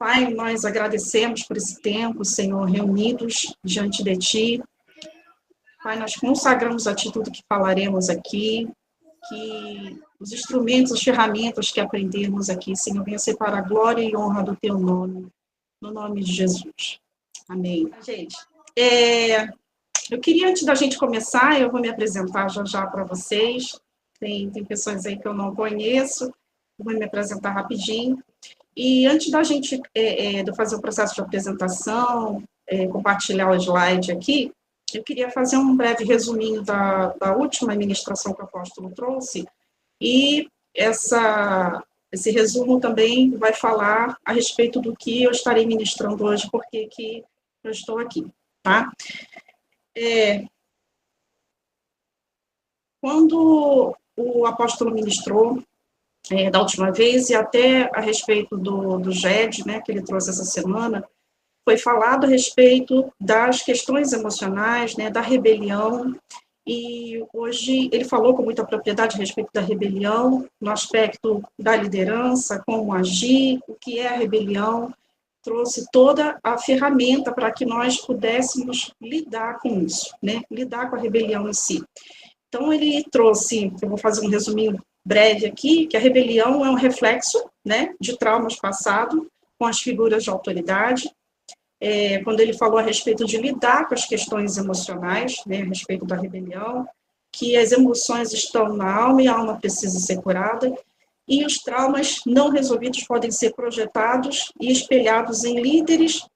Pai, nós agradecemos por esse tempo, Senhor, reunidos diante de Ti. Pai, nós consagramos a Ti tudo que falaremos aqui, que os instrumentos, as ferramentas que aprendemos aqui, Senhor, venha ser para a glória e honra do Teu nome, no nome de Jesus. Amém. Gente, eu queria, antes da gente começar, eu vou me apresentar já para vocês. Tem pessoas aí que eu não conheço, eu vou me apresentar rapidinho. E antes da gente de fazer o processo de apresentação, compartilhar o slide aqui, eu queria fazer um breve resuminho da última ministração que o apóstolo trouxe, e esse resumo também vai falar a respeito do que eu estarei ministrando hoje, porque que eu estou aqui, tá? Quando o apóstolo ministrou, da última vez, e até a respeito do GED, né, que ele trouxe essa semana, foi falado a respeito das questões emocionais, né, da rebelião, e hoje ele falou com muita propriedade a respeito da rebelião, no aspecto da liderança, como agir, o que é a rebelião, trouxe toda a ferramenta para que nós pudéssemos lidar com isso, né, lidar com a rebelião em si. Então, ele trouxe, eu vou fazer um resuminho breve aqui, que a rebelião é um reflexo, né, de traumas passados com as figuras de autoridade. Quando ele falou a respeito de lidar com as questões emocionais, né, a respeito da rebelião, que as emoções estão na alma e a alma precisa ser curada, e os traumas não resolvidos podem ser projetados e espelhados em líderes,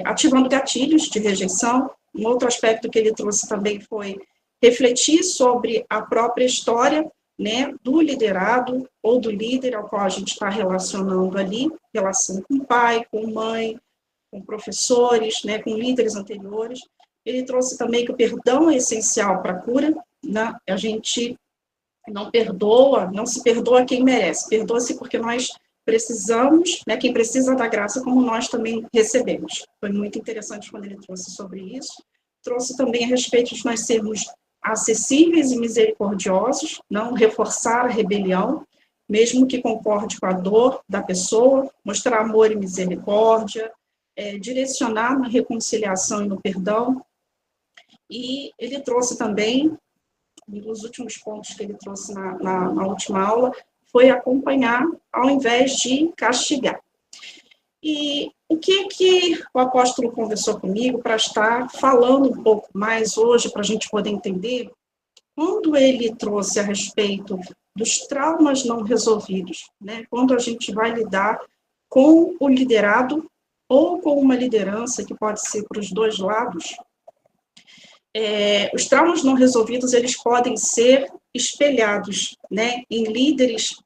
ativando gatilhos de rejeição. Um outro aspecto que ele trouxe também foi refletir sobre a própria história, né, do liderado ou do líder ao qual a gente está relacionando ali, relação com pai, com mãe, com professores, né, com líderes anteriores. Ele trouxe também que o perdão é essencial para a cura, né? A gente não perdoa, não se perdoa quem merece, perdoa-se porque nós precisamos, né, quem precisa da graça, como nós também recebemos. Foi muito interessante quando ele trouxe sobre isso. Trouxe também a respeito de nós sermos acessíveis e misericordiosos, não reforçar a rebelião, mesmo que concorde com a dor da pessoa, mostrar amor e misericórdia, direcionar na reconciliação e no perdão. E ele trouxe também, um dos últimos pontos que ele trouxe na última aula, foi acompanhar ao invés de castigar. E o que o apóstolo conversou comigo para estar falando um pouco mais hoje, para a gente poder entender, quando ele trouxe a respeito dos traumas não resolvidos, né? Quando a gente vai lidar com o liderado ou com uma liderança, que pode ser para os dois lados, os traumas não resolvidos, eles podem ser espelhados, né, em líderes,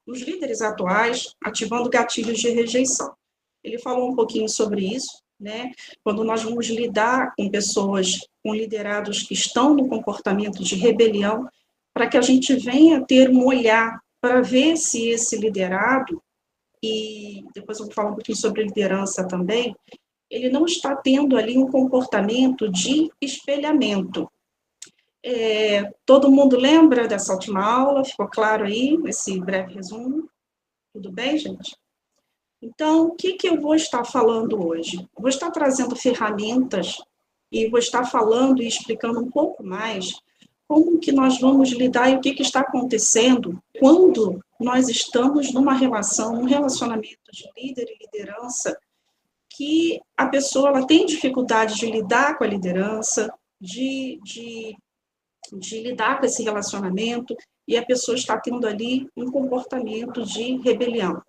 os líderes atuais, ativando gatilhos de rejeição. Ele falou um pouquinho sobre isso, né? Quando nós vamos lidar com pessoas, com liderados que estão no comportamento de rebelião, para que a gente venha ter um olhar para ver se esse liderado, e depois eu vou falar um pouquinho sobre liderança também, ele não está tendo ali um comportamento de espelhamento. Todo mundo lembra dessa última aula? Ficou claro aí, nesse breve resumo? Tudo bem, gente? Então, o que eu vou estar falando hoje? Eu vou estar trazendo ferramentas e vou estar falando e explicando um pouco mais como que nós vamos lidar e o que está acontecendo quando nós estamos numa relação, num relacionamento de líder e liderança, que a pessoa ela tem dificuldade de lidar com a liderança, de lidar com esse relacionamento, e a pessoa está tendo ali um comportamento de rebelião.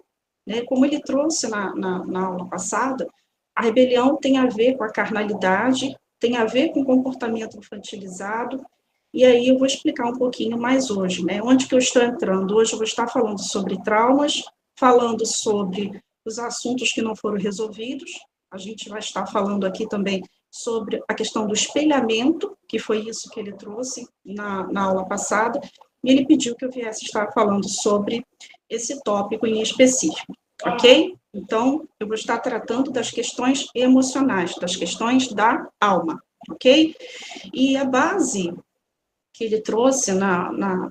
Né? Como ele trouxe na aula passada, a rebelião tem a ver com a carnalidade, tem a ver com o comportamento infantilizado, e aí eu vou explicar um pouquinho mais hoje, né? Onde que eu estou entrando? Hoje eu vou estar falando sobre traumas, falando sobre os assuntos que não foram resolvidos, a gente vai estar falando aqui também sobre a questão do espelhamento, que foi isso que ele trouxe na aula passada, e ele pediu que eu viesse estar falando sobre esse tópico em específico, ok? Então, eu vou estar tratando das questões emocionais, das questões da alma, ok? E a base que ele trouxe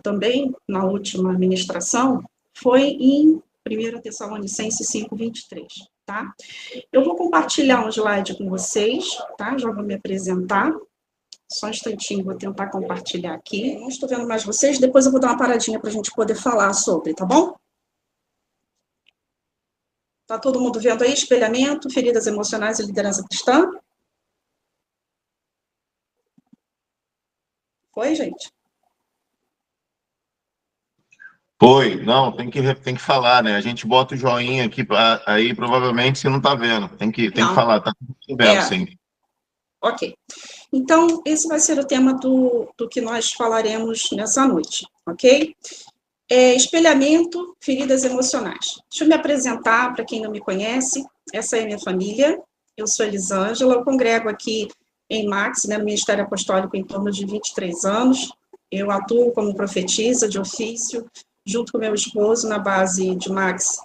também na última ministração foi em 1 Tessalonicenses 5:23, tá? Eu vou compartilhar um slide com vocês, tá? Já vou me apresentar. Só um instantinho, vou tentar compartilhar aqui. Não estou vendo mais vocês, depois eu vou dar uma paradinha para a gente poder falar sobre, tá bom? Tá todo mundo vendo aí? Espelhamento, feridas emocionais e liderança cristã? Foi, gente? Foi, não, tem que falar, né? A gente bota o joinha aqui, aí provavelmente você não está vendo. Tem que falar, tá tudo vendo, sim. Ok. Então, esse vai ser o tema do que nós falaremos nessa noite, ok? Espelhamento, feridas emocionais. Deixa eu me apresentar para quem não me conhece. Essa é a minha família. Eu sou Elisângela, eu congrego aqui em Max, né, no Ministério Apostólico, em torno de 23 anos. Eu atuo como profetisa de ofício, junto com meu esposo, na base de Max,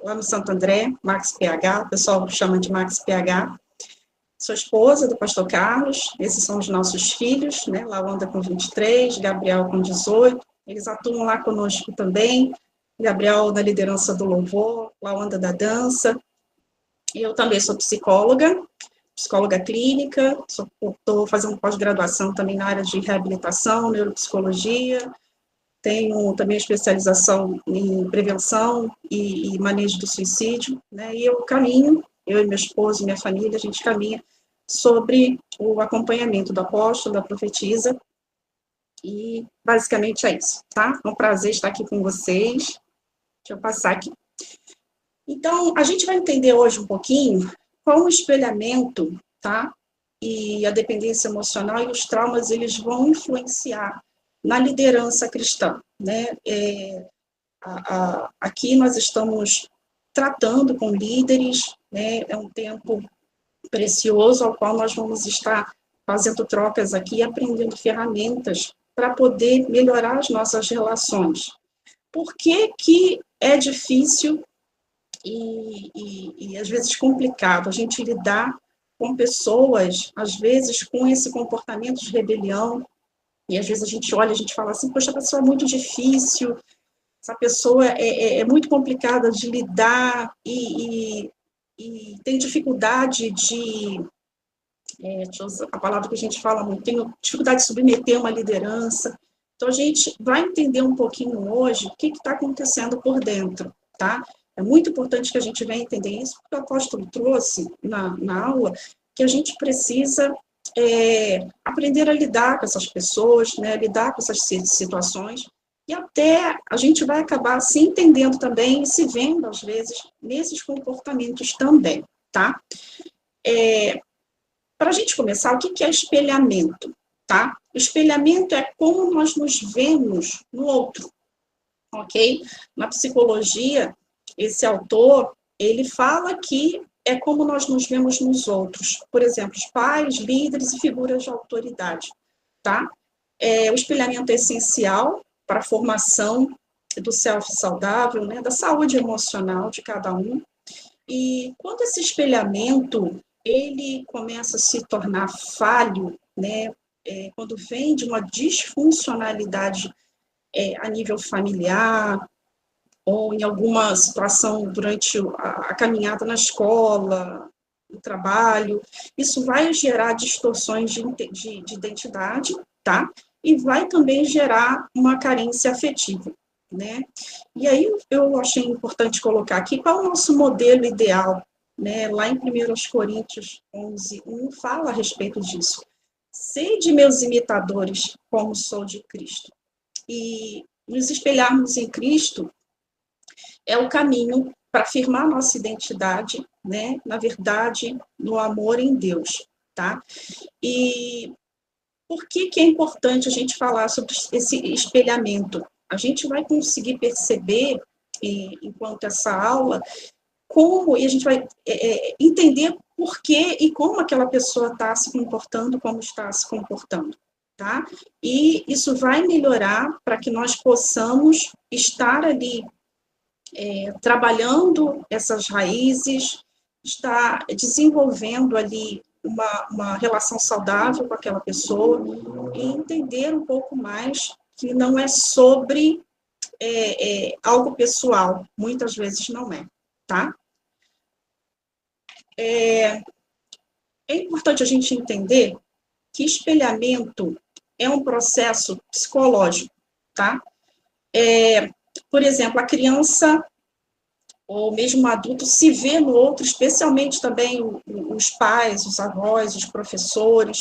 lá no Santo André, Max PH, o pessoal chama de Max PH. Sou esposa do pastor Carlos, esses são os nossos filhos, né? Lawanda com 23, Gabriel com 18, eles atuam lá conosco também, Gabriel na liderança do louvor, Lawanda da dança. Eu também sou psicóloga clínica, estou fazendo pós-graduação também na área de reabilitação, neuropsicologia, tenho também especialização em prevenção e manejo do suicídio, né? E eu e meu esposo, minha família, a gente caminha sobre o acompanhamento do apóstolo, da profetisa, e basicamente é isso, tá? É um prazer estar aqui com vocês. Deixa eu passar aqui. Então, a gente vai entender hoje um pouquinho como o espelhamento, tá? E a dependência emocional e os traumas, eles vão influenciar na liderança cristã, né? Aqui nós estamos tratando com líderes, né? É um tempo precioso ao qual nós vamos estar fazendo trocas aqui, aprendendo ferramentas para poder melhorar as nossas relações. Por que que é difícil e às vezes complicado a gente lidar com pessoas, às vezes com esse comportamento de rebelião, e às vezes a gente olha, a gente fala assim, poxa, a pessoa é muito difícil, essa pessoa é muito complicada de lidar e tem dificuldade deixa eu usar a palavra que a gente fala muito, tem dificuldade de submeter uma liderança. Então, a gente vai entender um pouquinho hoje o que está acontecendo por dentro, tá? É muito importante que a gente venha entender isso, porque o apóstolo trouxe na aula que a gente precisa aprender a lidar com essas pessoas, né, lidar com essas situações, e até a gente vai acabar se entendendo também e se vendo, às vezes, nesses comportamentos também, tá? Para a gente começar, o que é espelhamento, tá? O espelhamento é como nós nos vemos no outro, ok? Na psicologia, esse autor, ele fala que é como nós nos vemos nos outros. Por exemplo, os pais, líderes e figuras de autoridade, tá? O espelhamento é essencial para a formação do self saudável, né, da saúde emocional de cada um. E quando esse espelhamento ele começa a se tornar falho, né, quando vem de uma disfuncionalidade a nível familiar, ou em alguma situação durante a caminhada na escola, no trabalho, isso vai gerar distorções de identidade, tá? E vai também gerar uma carência afetiva, né? E aí eu achei importante colocar aqui qual é o nosso modelo ideal, né? Lá em 1 Coríntios 11:1 fala a respeito disso. Sede meus imitadores, como sou de Cristo. E nos espelharmos em Cristo é o caminho para afirmar nossa identidade, né? Na verdade, no amor em Deus, tá? E por que que é importante a gente falar sobre esse espelhamento? A gente vai conseguir perceber, enquanto essa aula, como, e a gente vai entender por que e como aquela pessoa está se comportando, como está se comportando, tá? E isso vai melhorar para que nós possamos estar ali trabalhando essas raízes, estar desenvolvendo ali uma relação saudável com aquela pessoa e entender um pouco mais que não é sobre algo pessoal, muitas vezes não é, tá? É importante a gente entender que espelhamento é um processo psicológico, tá? Por exemplo, a criança ou mesmo o adulto se vê no outro, especialmente também os pais, os avós, os professores,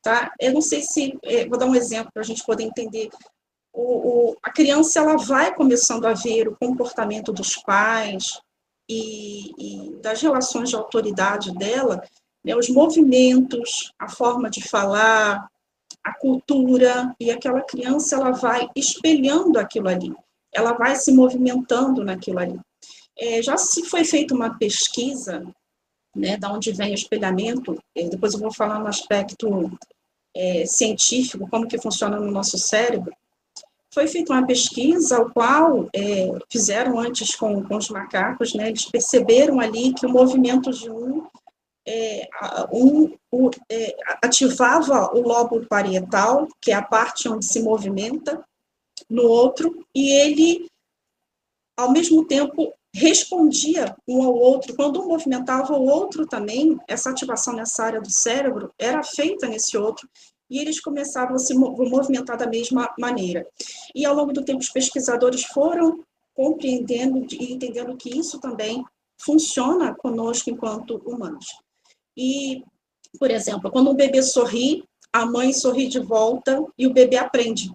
tá? Eu não sei se, vou dar um exemplo para a gente poder entender. A criança, ela vai começando a ver o comportamento dos pais e das relações de autoridade dela, né, os movimentos, a forma de falar, a cultura, e aquela criança, ela vai espelhando aquilo ali, ela vai se movimentando naquilo ali. Já se foi feita uma pesquisa, né, da onde vem o espelhamento, depois eu vou falar no aspecto científico, como que funciona no nosso cérebro. Foi feita uma pesquisa, ao qual fizeram antes com os macacos, né, eles perceberam ali que o movimento de ativava o lóbulo parietal, que é a parte onde se movimenta, no outro, e ele, ao mesmo tempo, respondia um ao outro. Quando um movimentava o outro também, essa ativação nessa área do cérebro era feita nesse outro, e eles começavam a se movimentar da mesma maneira. E, ao longo do tempo, os pesquisadores foram compreendendo e entendendo que isso também funciona conosco enquanto humanos. E, por exemplo, quando um bebê sorri, a mãe sorri de volta e o bebê aprende,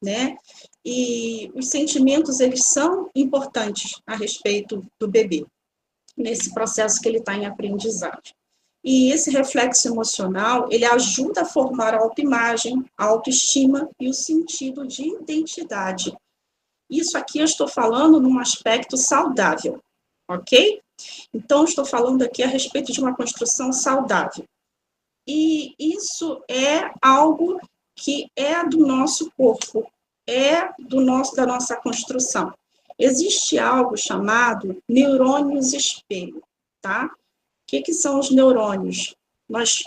né? E os sentimentos, eles são importantes a respeito do bebê, nesse processo que ele está em aprendizagem. E esse reflexo emocional, ele ajuda a formar a autoimagem, a autoestima e o sentido de identidade. Isso aqui eu estou falando num aspecto saudável, ok? Então, eu estou falando aqui a respeito de uma construção saudável. E isso é algo que é do nosso corpo, da nossa construção. Existe algo chamado neurônios espelho, tá? O que são os neurônios? Nós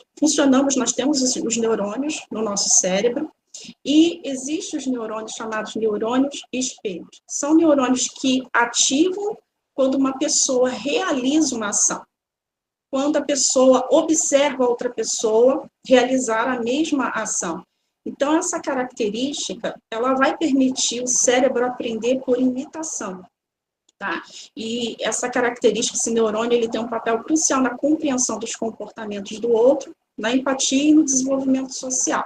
temos os neurônios no nosso cérebro, e existem os neurônios chamados neurônios espelhos. São neurônios que ativam quando uma pessoa realiza uma ação. Quando a pessoa observa outra pessoa realizar a mesma ação. Então, essa característica, ela vai permitir o cérebro aprender por imitação, tá? E essa característica, esse neurônio, ele tem um papel crucial na compreensão dos comportamentos do outro, na empatia e no desenvolvimento social.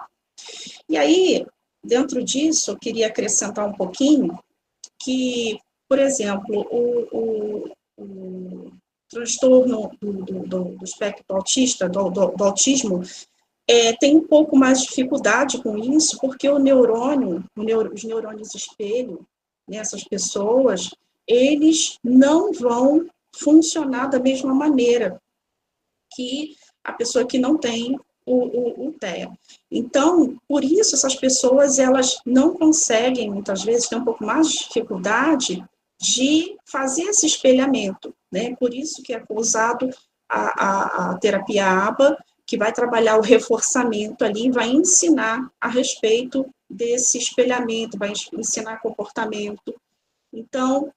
E aí, dentro disso, eu queria acrescentar um pouquinho que, por exemplo, o transtorno do espectro autista, do autismo, tem um pouco mais de dificuldade com isso, porque os neurônios espelho, né, essas pessoas, eles não vão funcionar da mesma maneira que a pessoa que não tem o TEA. Então, por isso, essas pessoas, elas não conseguem, muitas vezes, ter um pouco mais de dificuldade de fazer esse espelhamento, né? Por isso que é usado a terapia ABA, que vai trabalhar o reforçamento ali, vai ensinar a respeito desse espelhamento, vai ensinar comportamento. Então,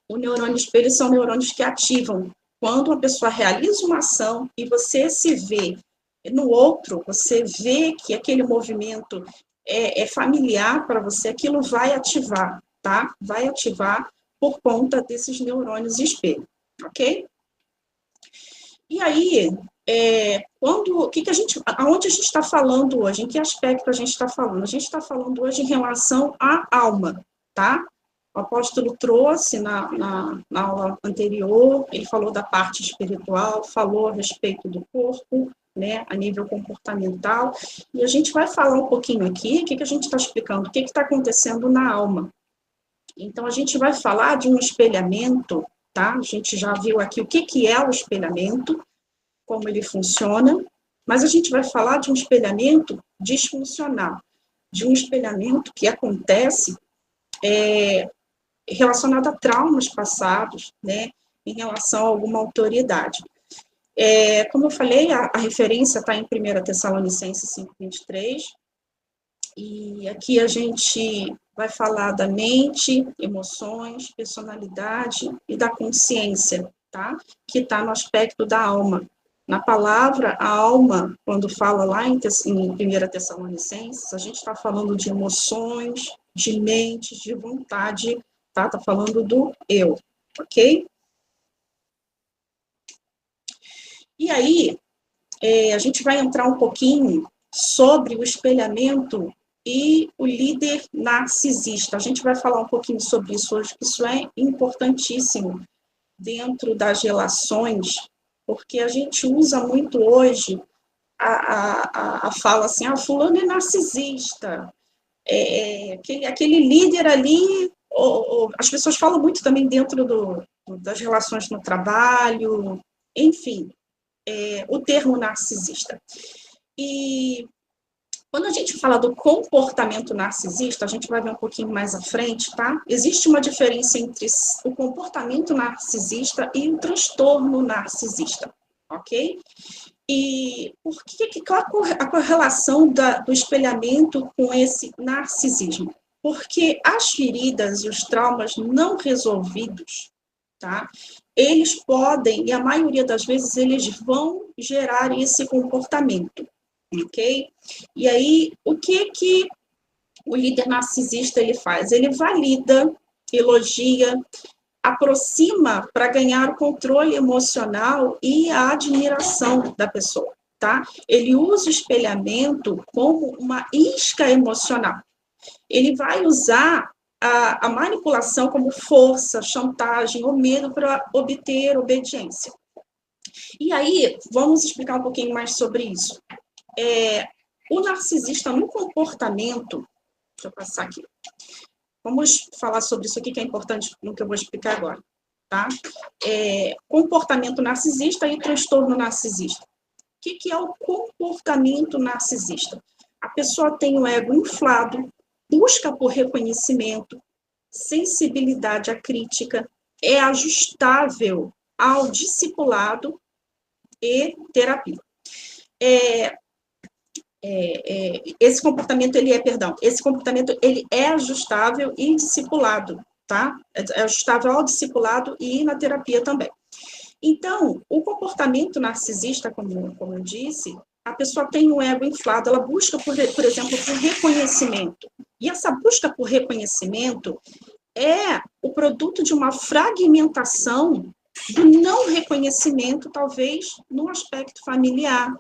o neurônio espelho são neurônios que ativam. Quando uma pessoa realiza uma ação e você se vê no outro, você vê que aquele movimento é familiar para você, aquilo vai ativar, tá? Vai ativar por conta desses neurônios espelho, ok? E aí, aonde a gente está falando hoje? Em que aspecto a gente está falando? A gente está falando hoje em relação à alma, tá? O apóstolo trouxe na aula anterior, ele falou da parte espiritual, falou a respeito do corpo, né, a nível comportamental, e a gente vai falar um pouquinho aqui, o que a gente está explicando, o que está acontecendo na alma. Então, a gente vai falar de um espelhamento, tá? A gente já viu aqui o que é o espelhamento, como ele funciona, mas a gente vai falar de um espelhamento disfuncional, de um espelhamento que acontece relacionado a traumas passados, né, em relação a alguma autoridade. Como eu falei, a referência está em 1 Tessalonicenses 5:23, E aqui a gente vai falar da mente, emoções, personalidade e da consciência, tá? Que está no aspecto da alma. Na palavra, a alma, quando fala lá em 1 Tessalonicenses, a gente está falando de emoções, de mente, de vontade, tá? Está falando do eu, ok? E aí, a gente vai entrar um pouquinho sobre o espelhamento e o líder narcisista. A gente vai falar um pouquinho sobre isso hoje, que isso é importantíssimo dentro das relações, porque a gente usa muito hoje a fala assim, fulano é narcisista, aquele líder ali, as pessoas falam muito também dentro das relações no trabalho, enfim, o termo narcisista. E quando a gente fala do comportamento narcisista, a gente vai ver um pouquinho mais à frente, tá? Existe uma diferença entre o comportamento narcisista e o transtorno narcisista, ok? E qual a correlação do espelhamento com esse narcisismo? Porque as feridas e os traumas não resolvidos, tá? Eles podem, e a maioria das vezes, eles vão gerar esse comportamento, ok? E aí, o que o líder narcisista ele faz? Ele valida, elogia, aproxima para ganhar o controle emocional e a admiração da pessoa, tá? Ele usa o espelhamento como uma isca emocional. Ele vai usar a manipulação como força, chantagem ou medo para obter obediência. E aí, vamos explicar um pouquinho mais sobre isso. O narcisista, no comportamento, deixa eu passar aqui, vamos falar sobre isso aqui que é importante no que eu vou explicar agora, tá? Comportamento narcisista e transtorno narcisista. O que é o comportamento narcisista? A pessoa tem o ego inflado, busca por reconhecimento, sensibilidade à crítica, é ajustável ao discipulado e terapia. Esse comportamento ele é ajustável e discipulado, tá? É ajustável ao discipulado e na terapia também. Então, o comportamento narcisista, como eu disse, a pessoa tem o ego inflado, ela busca, por exemplo, por reconhecimento. E essa busca por reconhecimento é o produto de uma fragmentação do não reconhecimento, talvez, no aspecto familiar,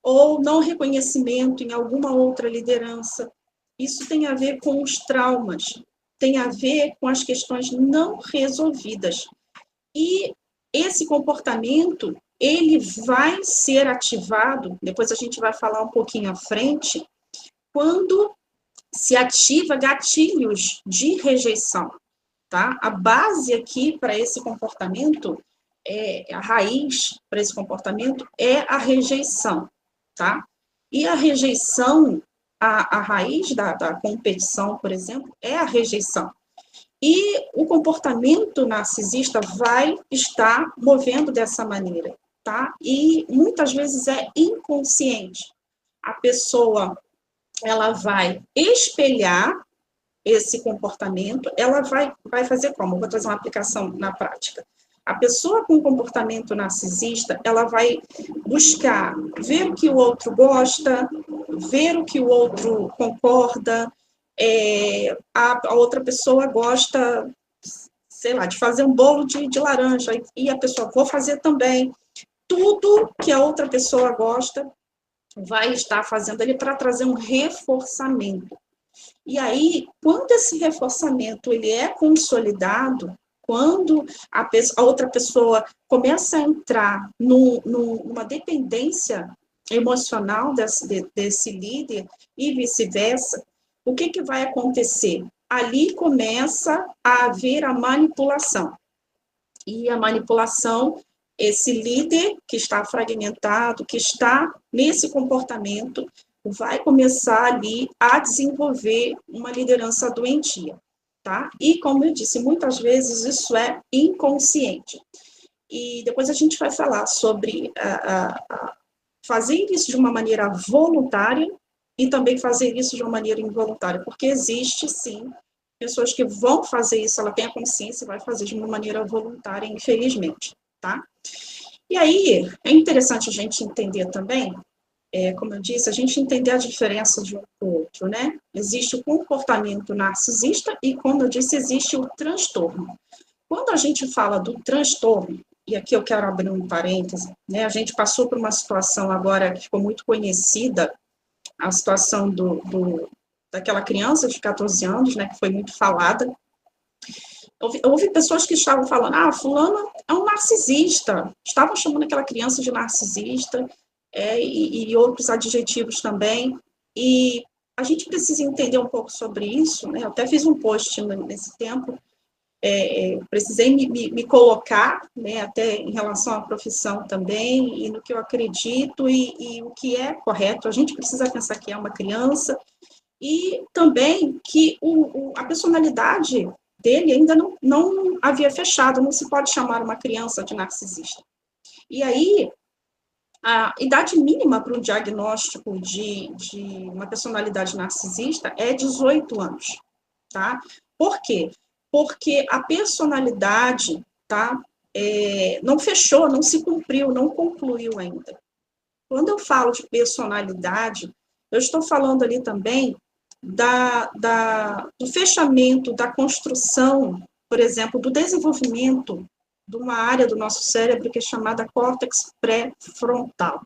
ou não reconhecimento em alguma outra liderança. Isso tem a ver com os traumas, tem a ver com as questões não resolvidas. E esse comportamento, ele vai ser ativado, depois a gente vai falar um pouquinho à frente, quando se ativa gatilhos de rejeição, tá? A base aqui para esse comportamento, a raiz para esse comportamento é a rejeição, tá? E a rejeição, a raiz da competição, por exemplo, é a rejeição. E o comportamento narcisista vai estar movendo dessa maneira, tá? E muitas vezes é inconsciente. A pessoa, ela vai espelhar esse comportamento, ela vai fazer como? Vou trazer uma aplicação na prática. A pessoa com comportamento narcisista, ela vai buscar ver o que o outro gosta, ver o que o outro concorda, a outra pessoa gosta, sei lá, de fazer um bolo de laranja, e a pessoa, vou fazer também. Tudo que a outra pessoa gosta, vai estar fazendo ali para trazer um reforçamento. E aí, quando esse reforçamento ele é consolidado, quando a outra pessoa começa a entrar numa dependência emocional desse líder e vice-versa, o que vai acontecer? Ali começa a haver a manipulação. E a manipulação, esse líder que está fragmentado, que está nesse comportamento, vai começar ali a desenvolver uma liderança doentia, tá? E, como eu disse, muitas vezes isso é inconsciente. E depois a gente vai falar sobre fazer isso de uma maneira voluntária e também fazer isso de uma maneira involuntária, porque existe, sim, pessoas que vão fazer isso, ela tem a consciência e vai fazer de uma maneira voluntária, infelizmente, tá? E aí, é interessante a gente entender também, como eu disse, a gente entender a diferença de um para o outro, né? Existe o comportamento narcisista e, como eu disse, existe o transtorno. Quando a gente fala do transtorno, e aqui eu quero abrir um parêntese, né? A gente passou por uma situação agora que ficou muito conhecida, a situação daquela criança de 14 anos, né, que foi muito falada. Houve pessoas que estavam falando, fulano é um narcisista, estavam chamando aquela criança de narcisista, e outros adjetivos também, e a gente precisa entender um pouco sobre isso, né? Eu até fiz um post nesse tempo, precisei me colocar, né, até em relação à profissão também, e no que eu acredito, e o que é correto. A gente precisa pensar que é uma criança, e também que a personalidade dele ainda não havia fechado, não se pode chamar uma criança de narcisista. E aí, a idade mínima para um diagnóstico de uma personalidade narcisista é 18 anos, tá? Por quê? Porque a personalidade, tá, não fechou, não se cumpriu, não concluiu ainda. Quando eu falo de personalidade, eu estou falando ali também do fechamento, da construção, por exemplo, do desenvolvimento de uma área do nosso cérebro que é chamada córtex pré-frontal.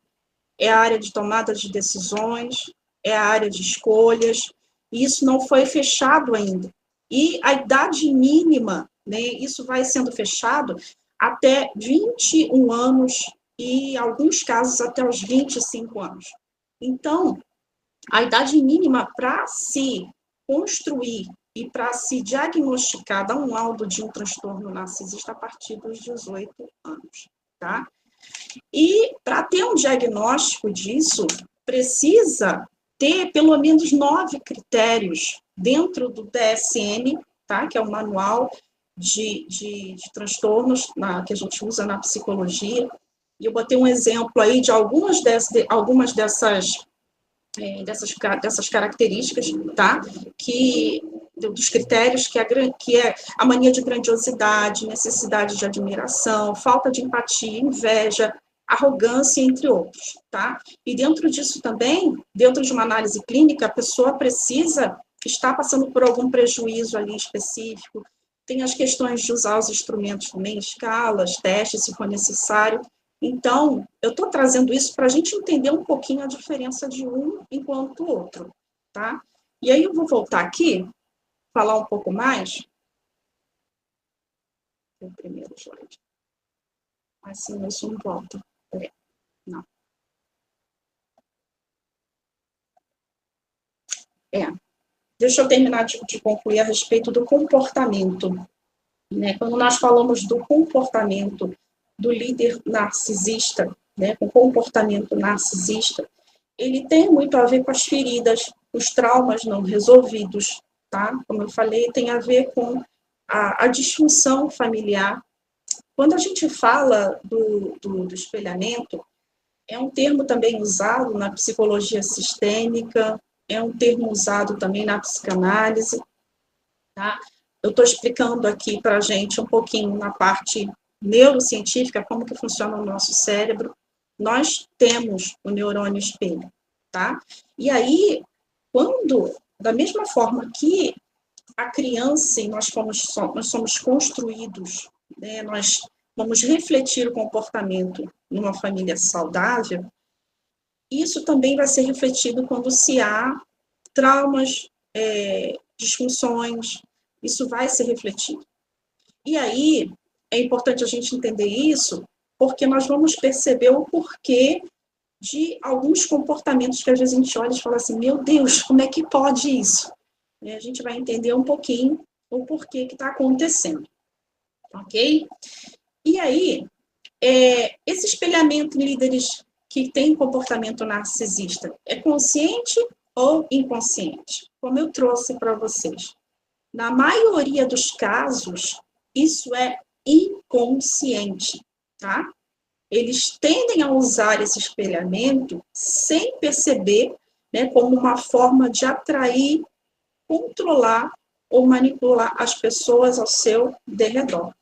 É a área de tomada de decisões, é a área de escolhas, e isso não foi fechado ainda. E a idade mínima, né, isso vai sendo fechado até 21 anos e, em alguns casos, até os 25 anos. Então, a idade mínima para se construir e para se diagnosticar, dar um laudo de um transtorno narcisista a partir dos 18 anos, tá? E para ter um diagnóstico disso, precisa ter pelo menos 9 critérios dentro do DSM, tá? Que é o Manual de Transtornos que a gente usa na psicologia. E eu botei um exemplo aí de algumas dessas características, tá? Dos critérios, que é a mania de grandiosidade, necessidade de admiração, falta de empatia, inveja, arrogância, entre outros, tá? E dentro disso também, dentro de uma análise clínica, a pessoa precisa estar passando por algum prejuízo ali específico, tem as questões de usar os instrumentos também, escalas, testes, se for necessário. Então, eu estou trazendo isso para a gente entender um pouquinho a diferença de um enquanto o outro, tá? E aí eu vou voltar aqui, falar um pouco mais. O primeiro slide. Assim, isso não volta. Não. Deixa eu terminar de concluir a respeito do comportamento. Né? Quando nós falamos do comportamento do líder narcisista, né, com comportamento narcisista, ele tem muito a ver com as feridas, os traumas não resolvidos, tá? Como eu falei, tem a ver com a disfunção familiar. Quando a gente fala do espelhamento, é um termo também usado na psicologia sistêmica, é um termo usado também na psicanálise, tá? Eu estou explicando aqui para a gente um pouquinho na parte neurocientífica, como que funciona o nosso cérebro. Nós temos o neurônio espelho, tá? E aí, da mesma forma que a criança, e nós somos construídos, né, nós vamos refletir o comportamento numa família saudável, isso também vai ser refletido quando se há traumas, disfunções, isso vai ser refletido. E aí, é importante a gente entender isso, porque nós vamos perceber o porquê de alguns comportamentos que às vezes a gente olha e fala assim, meu Deus, como é que pode isso? A gente vai entender um pouquinho o porquê que está acontecendo, ok? E aí, esse espelhamento em líderes que têm comportamento narcisista é consciente ou inconsciente? Como eu trouxe para vocês. Na maioria dos casos, isso é inconsciente, tá? Eles tendem a usar esse espelhamento sem perceber né, como uma forma de atrair, controlar ou manipular as pessoas ao seu derredor.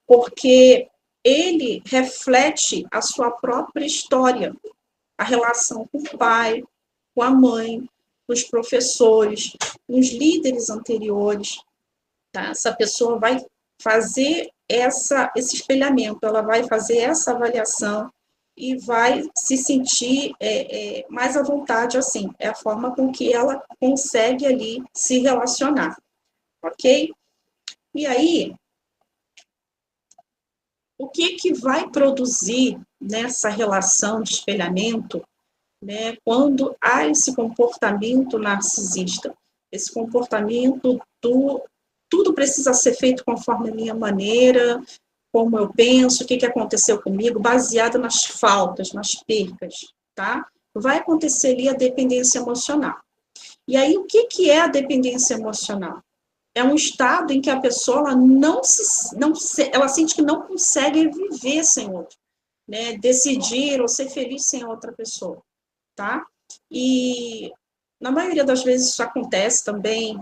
Porque ele reflete a sua própria história, a relação com o pai, com a mãe, com os professores, com os líderes anteriores. Tá? Essa pessoa vai fazer esse espelhamento, ela vai fazer essa avaliação e vai se sentir mais à vontade, assim, é a forma com que ela consegue ali se relacionar, ok? E aí, o que vai produzir nessa relação de espelhamento, né, quando há esse comportamento narcisista, esse comportamento tudo precisa ser feito conforme a minha maneira, como eu penso, o que aconteceu comigo, baseado nas faltas, nas percas, tá? Vai acontecer ali a dependência emocional. E aí, o que é a dependência emocional? É um estado em que a pessoa ela sente que não consegue viver sem outro, né? Decidir ou ser feliz sem outra pessoa, tá? E na maioria das vezes isso acontece também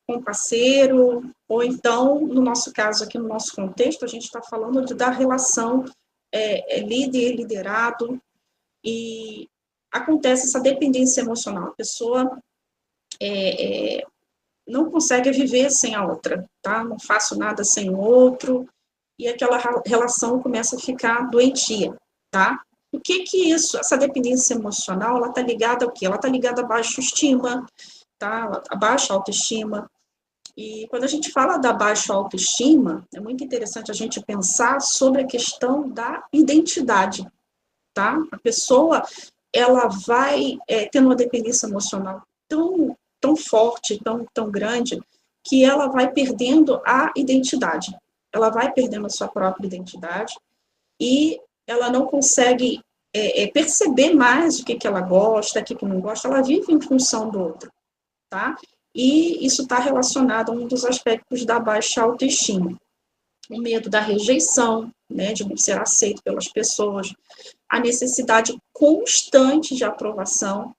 com parceiro, ou então, no nosso caso aqui, no nosso contexto, a gente está falando da relação líder e liderado, e acontece essa dependência emocional. A pessoa não consegue viver sem a outra, tá? Não faço nada sem o outro, e aquela relação começa a ficar doentia, tá? O que essa dependência emocional, ela está ligada ao quê? Ela está ligada à baixa estima, tá? A baixa autoestima. E quando a gente fala da baixa autoestima, é muito interessante a gente pensar sobre a questão da identidade, tá? A pessoa, ela vai tendo uma dependência emocional tão forte, tão grande, que ela vai perdendo a identidade. Ela vai perdendo a sua própria identidade e ela não consegue perceber mais o que ela gosta, o que não gosta, ela vive em função do outro, tá? E isso está relacionado a um dos aspectos da baixa autoestima. O medo da rejeição, né, de não ser aceito pelas pessoas, a necessidade constante de aprovação,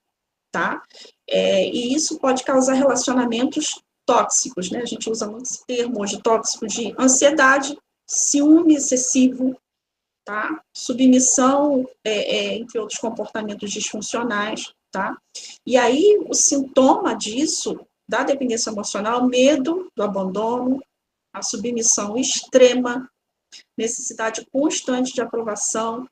tá? E isso pode causar relacionamentos tóxicos, né? A gente usa muito esse termo hoje, tóxico, de ansiedade, ciúme excessivo, tá? Submissão, entre outros comportamentos disfuncionais, tá? E aí, o sintoma disso, da dependência emocional, medo do abandono, a submissão extrema, necessidade constante de aprovação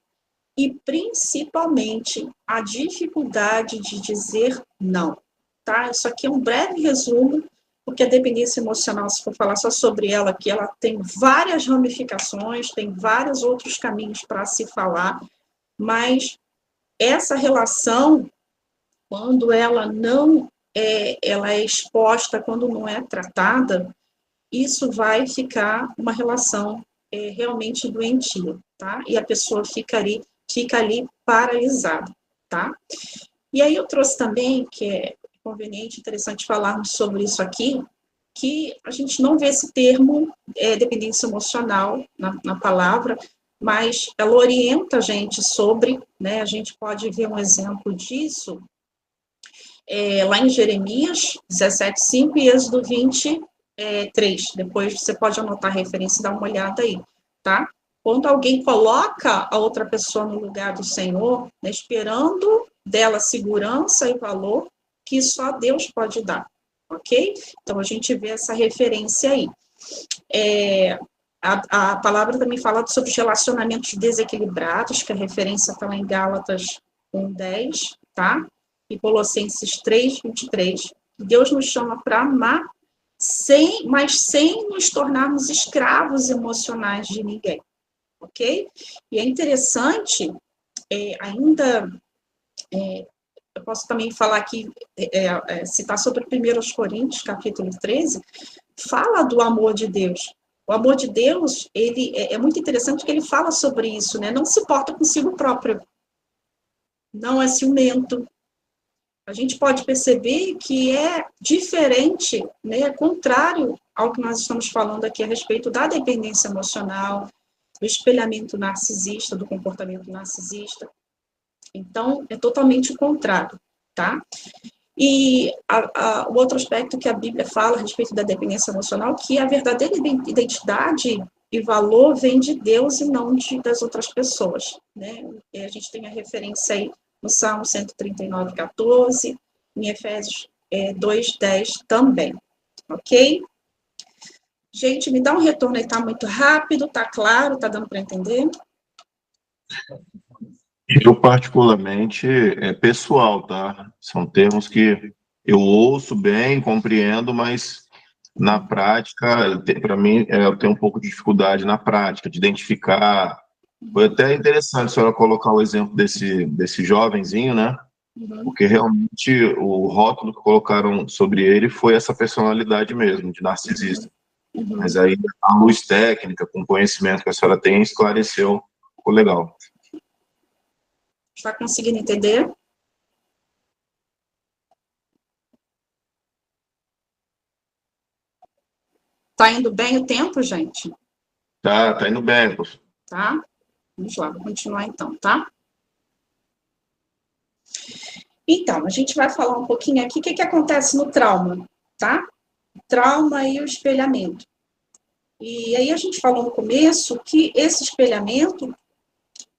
e, principalmente, a dificuldade de dizer não, tá? Isso aqui é um breve resumo, porque a dependência emocional, se for falar só sobre ela, que ela tem várias ramificações, tem vários outros caminhos para se falar, mas essa relação, quando ela não ela é exposta, quando não é tratada, isso vai ficar uma relação realmente doentia, tá? E a pessoa fica ali paralisada, tá? E aí eu trouxe também, que é conveniente, interessante falarmos sobre isso aqui, que a gente não vê esse termo dependência emocional na palavra, mas ela orienta a gente sobre, né, a gente pode ver um exemplo disso lá em Jeremias 17:5 e Êxodo 23. Depois você pode anotar a referência e dar uma olhada aí, tá? Quando alguém coloca a outra pessoa no lugar do Senhor, né, esperando dela segurança e valor que só Deus pode dar, ok? Então, a gente vê essa referência aí. A palavra também fala sobre os relacionamentos desequilibrados, que a referência está lá em Gálatas 1:10, tá? E Colossenses 3:23. Deus nos chama para amar, mas sem nos tornarmos escravos emocionais de ninguém, ok? E é interessante, eu posso também falar aqui, citar sobre 1 Coríntios, capítulo 13, fala do amor de Deus. O amor de Deus, ele é muito interessante que ele fala sobre isso, né? Não se porta consigo próprio, não é ciumento. A gente pode perceber que é diferente, né? É contrário ao que nós estamos falando aqui a respeito da dependência emocional, do espelhamento narcisista, do comportamento narcisista. Então, é totalmente o contrário. tá? E o outro aspecto que a Bíblia fala a respeito da dependência emocional, que a verdadeira identidade e valor vem de Deus e não das outras pessoas, né? E a gente tem a referência aí no Salmo 139, 14, em Efésios 2, 10 também, ok? Gente, me dá um retorno aí, tá muito rápido, tá claro, tá dando para entender? Eu, particularmente, é pessoal, tá? São termos que eu ouço bem, compreendo, mas na prática, para mim, eu tenho um pouco de dificuldade na prática, de identificar. Foi até interessante a senhora colocar o exemplo desse jovenzinho, né? Porque realmente o rótulo que colocaram sobre ele foi essa personalidade mesmo, de narcisista. Mas aí a luz técnica, com o conhecimento que a senhora tem, esclareceu, ficou legal. Está conseguindo entender? Tá indo bem o tempo, gente? Tá indo bem, professor. Tá? Vamos lá, vou continuar então, tá? Então, a gente vai falar um pouquinho aqui o que acontece no trauma, tá? Trauma e o espelhamento. E aí a gente falou no começo que esse espelhamento,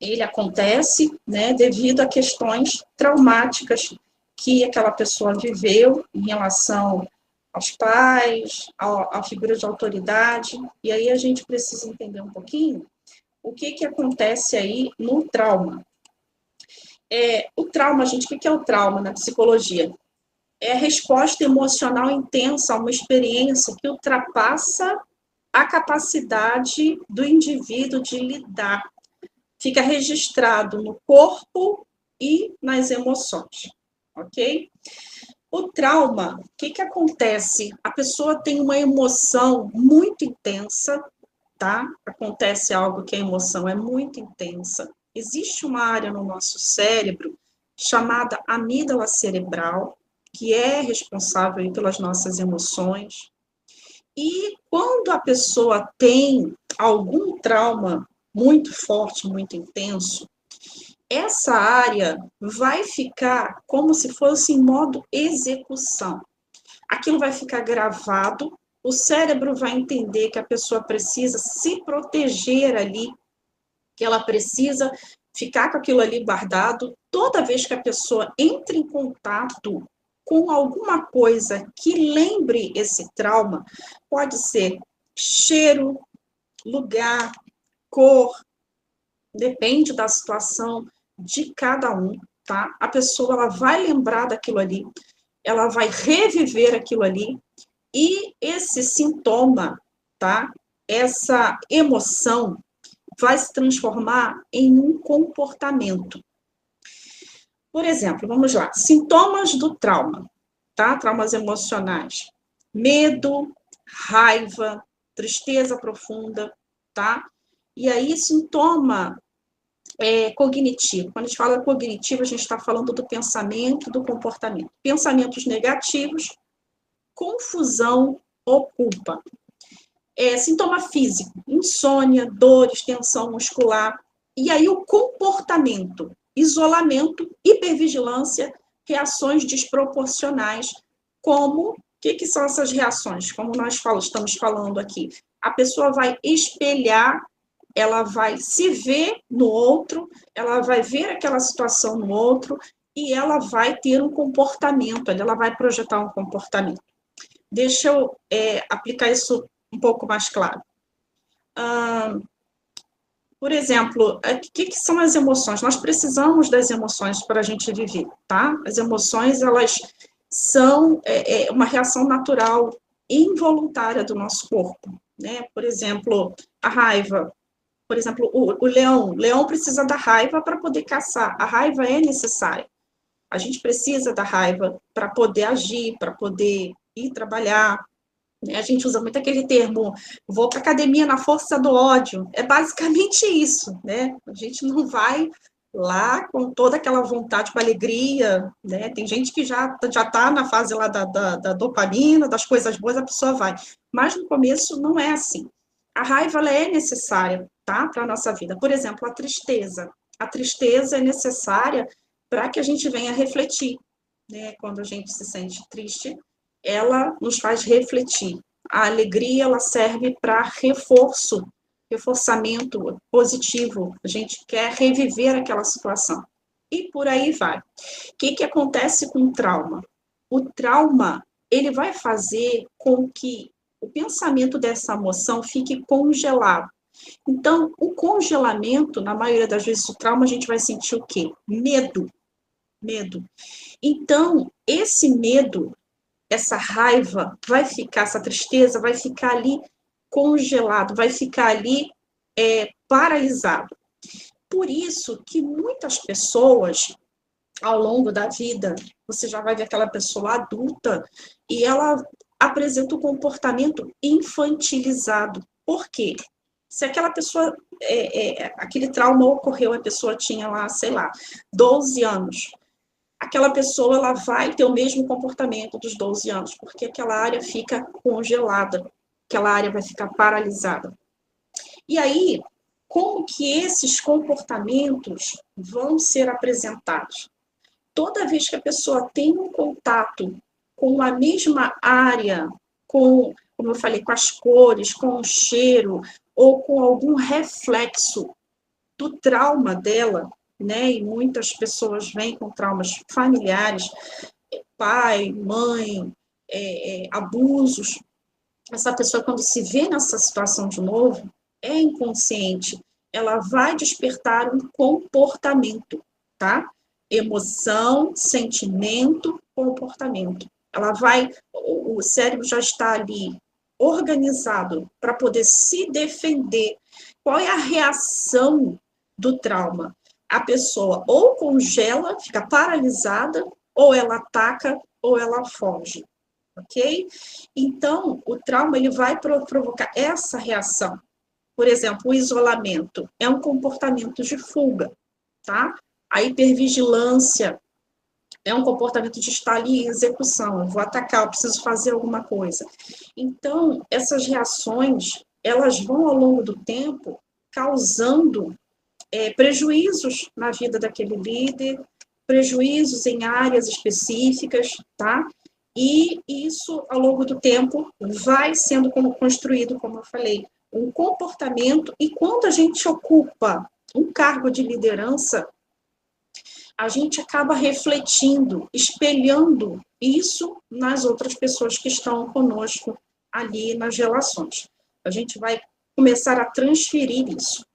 ele acontece, né, devido a questões traumáticas que aquela pessoa viveu em relação aos pais, à figura de autoridade, e aí a gente precisa entender um pouquinho o que acontece aí no trauma. O trauma, gente, o que é o trauma na psicologia? É a resposta emocional intensa a uma experiência que ultrapassa a capacidade do indivíduo de lidar. Fica registrado no corpo e nas emoções, ok? O trauma, o que acontece? A pessoa tem uma emoção muito intensa, tá? Acontece algo que a emoção é muito intensa. Existe uma área no nosso cérebro chamada amígdala cerebral, que é responsável pelas nossas emoções. E quando a pessoa tem algum trauma muito forte, muito intenso, essa área vai ficar como se fosse em modo execução. Aquilo vai ficar gravado, o cérebro vai entender que a pessoa precisa se proteger ali, que ela precisa ficar com aquilo ali guardado. Toda vez que a pessoa entra em contato com alguma coisa que lembre esse trauma, pode ser cheiro, lugar, cor, depende da situação de cada um, tá? A pessoa ela vai lembrar daquilo ali, ela vai reviver aquilo ali, e esse sintoma, tá? Essa emoção vai se transformar em um comportamento. Por exemplo, vamos lá, sintomas do trauma, tá? Traumas emocionais. Medo, raiva, tristeza profunda, tá? E aí, sintoma cognitivo. Quando a gente fala cognitivo, a gente está falando do pensamento, do comportamento. Pensamentos negativos, confusão ou culpa. Sintoma físico, insônia, dores, tensão muscular. E aí o comportamento, isolamento, hipervigilância, reações desproporcionais, como, o que são essas reações? Como nós estamos falando aqui, a pessoa vai espelhar, ela vai se ver no outro, ela vai ver aquela situação no outro, e ela vai ter um comportamento, ela vai projetar um comportamento. Deixa eu aplicar isso um pouco mais claro. Por exemplo, o que são as emoções? Nós precisamos das emoções para a gente viver, tá? As emoções, elas são uma reação natural involuntária do nosso corpo, né? Por exemplo, a raiva. Por exemplo, o leão precisa da raiva para poder caçar. A raiva é necessária. A gente precisa da raiva para poder agir, para poder ir trabalhar. A gente usa muito aquele termo, vou para a academia na força do ódio. É basicamente isso, né? A gente não vai lá com toda aquela vontade, com alegria, né? Tem gente que já está na fase lá da dopamina, das coisas boas, a pessoa vai. Mas no começo não é assim. A raiva, ela é necessária, tá? Para a nossa vida. Por exemplo, a tristeza. A tristeza é necessária para que a gente venha refletir, né, quando a gente se sente triste, ela nos faz refletir. A alegria, ela serve para reforçamento positivo. A gente quer reviver aquela situação. E por aí vai. O que acontece com o trauma? O trauma, ele vai fazer com que o pensamento dessa emoção fique congelado. Então, o congelamento, na maioria das vezes, o trauma, a gente vai sentir o quê? Medo. Medo. Então, esse medo, essa raiva, vai ficar, essa tristeza, vai ficar ali congelado, vai ficar ali paralisado. Por isso que muitas pessoas, ao longo da vida, você já vai ver aquela pessoa adulta e ela apresenta um comportamento infantilizado. Por quê? Se aquela pessoa, aquele trauma ocorreu, a pessoa tinha lá, sei lá, 12 anos, aquela pessoa ela vai ter o mesmo comportamento dos 12 anos, porque aquela área fica congelada, aquela área vai ficar paralisada. E aí, como que esses comportamentos vão ser apresentados? Toda vez que a pessoa tem um contato com a mesma área, como eu falei, com as cores, com o cheiro, ou com algum reflexo do trauma dela, né? E muitas pessoas vêm com traumas familiares, pai, mãe, abusos. Essa pessoa, quando se vê nessa situação de novo, é inconsciente, ela vai despertar um comportamento, tá? Emoção, sentimento, comportamento. Ela vai, o cérebro já está ali organizado para poder se defender. Qual é a reação do trauma? A pessoa ou congela, fica paralisada, ou ela ataca, ou ela foge, ok? Então, o trauma ele vai provocar essa reação. Por exemplo, o isolamento é um comportamento de fuga, tá? A hipervigilância é um comportamento de estar ali em execução, eu vou atacar, eu preciso fazer alguma coisa. Então, essas reações, elas vão ao longo do tempo causando prejuízos na vida daquele líder, prejuízos em áreas específicas, tá? E isso, ao longo do tempo, vai sendo construído, como eu falei, um comportamento, e quando a gente ocupa um cargo de liderança, a gente acaba refletindo, espelhando isso nas outras pessoas que estão conosco ali nas relações. A gente vai começar a transferir isso.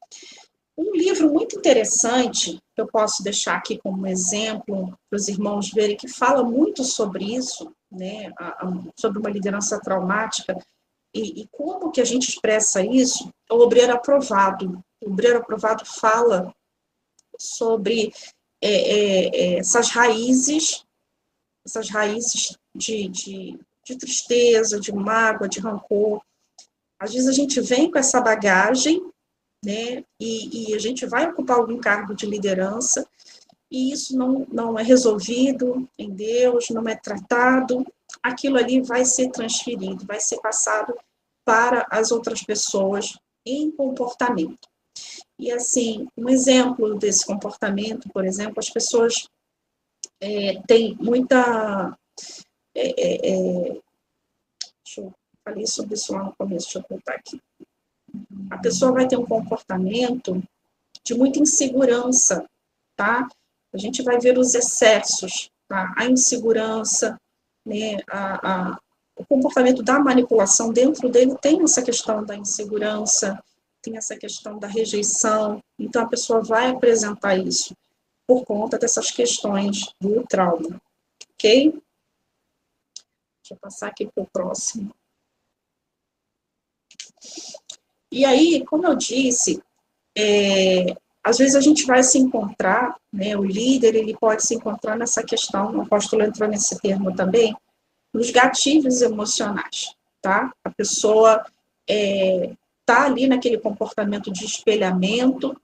Um livro muito interessante, que eu posso deixar aqui como exemplo para os irmãos verem, que fala muito sobre isso, né, sobre uma liderança traumática, e como que a gente expressa isso, é o Obreiro Aprovado. O Obreiro Aprovado fala sobre essas raízes de tristeza, de mágoa, de rancor. Às vezes a gente vem com essa bagagem, né, e a gente vai ocupar algum cargo de liderança, e isso não é resolvido em Deus, não é tratado, aquilo ali vai ser transferido, vai ser passado para as outras pessoas em comportamento. E, assim, um exemplo desse comportamento, por exemplo, as pessoas têm muita... eu falei sobre isso lá no começo, deixa eu voltar aqui. A pessoa vai ter um comportamento de muita insegurança, tá? A gente vai ver os excessos, tá? A insegurança, né? O comportamento da manipulação dentro dele tem essa questão da insegurança, tem essa questão da rejeição, então a pessoa vai apresentar isso por conta dessas questões do trauma, ok? Deixa eu passar aqui para o próximo. E aí, como eu disse, às vezes a gente vai se encontrar, né, o líder, ele pode se encontrar nessa questão, o apóstolo entrou nesse termo também, nos gatilhos emocionais, tá? A pessoa está ali naquele comportamento de espelhamento,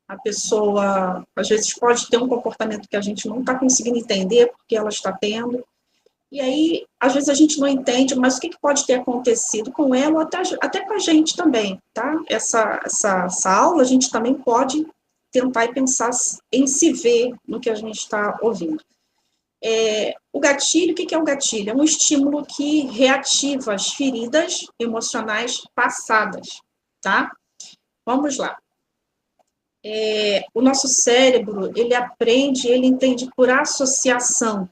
a pessoa, às vezes, pode ter um comportamento que a gente não está conseguindo entender porque ela está tendo, e aí, às vezes, a gente não entende, mas o que pode ter acontecido com ela, ou até com a gente também, tá? Essa aula, a gente também pode tentar e pensar em se ver no que a gente está ouvindo. O gatilho, o que é o gatilho? É um estímulo que reativa as feridas emocionais passadas, tá? Vamos lá. O nosso cérebro, ele aprende, ele entende por associação,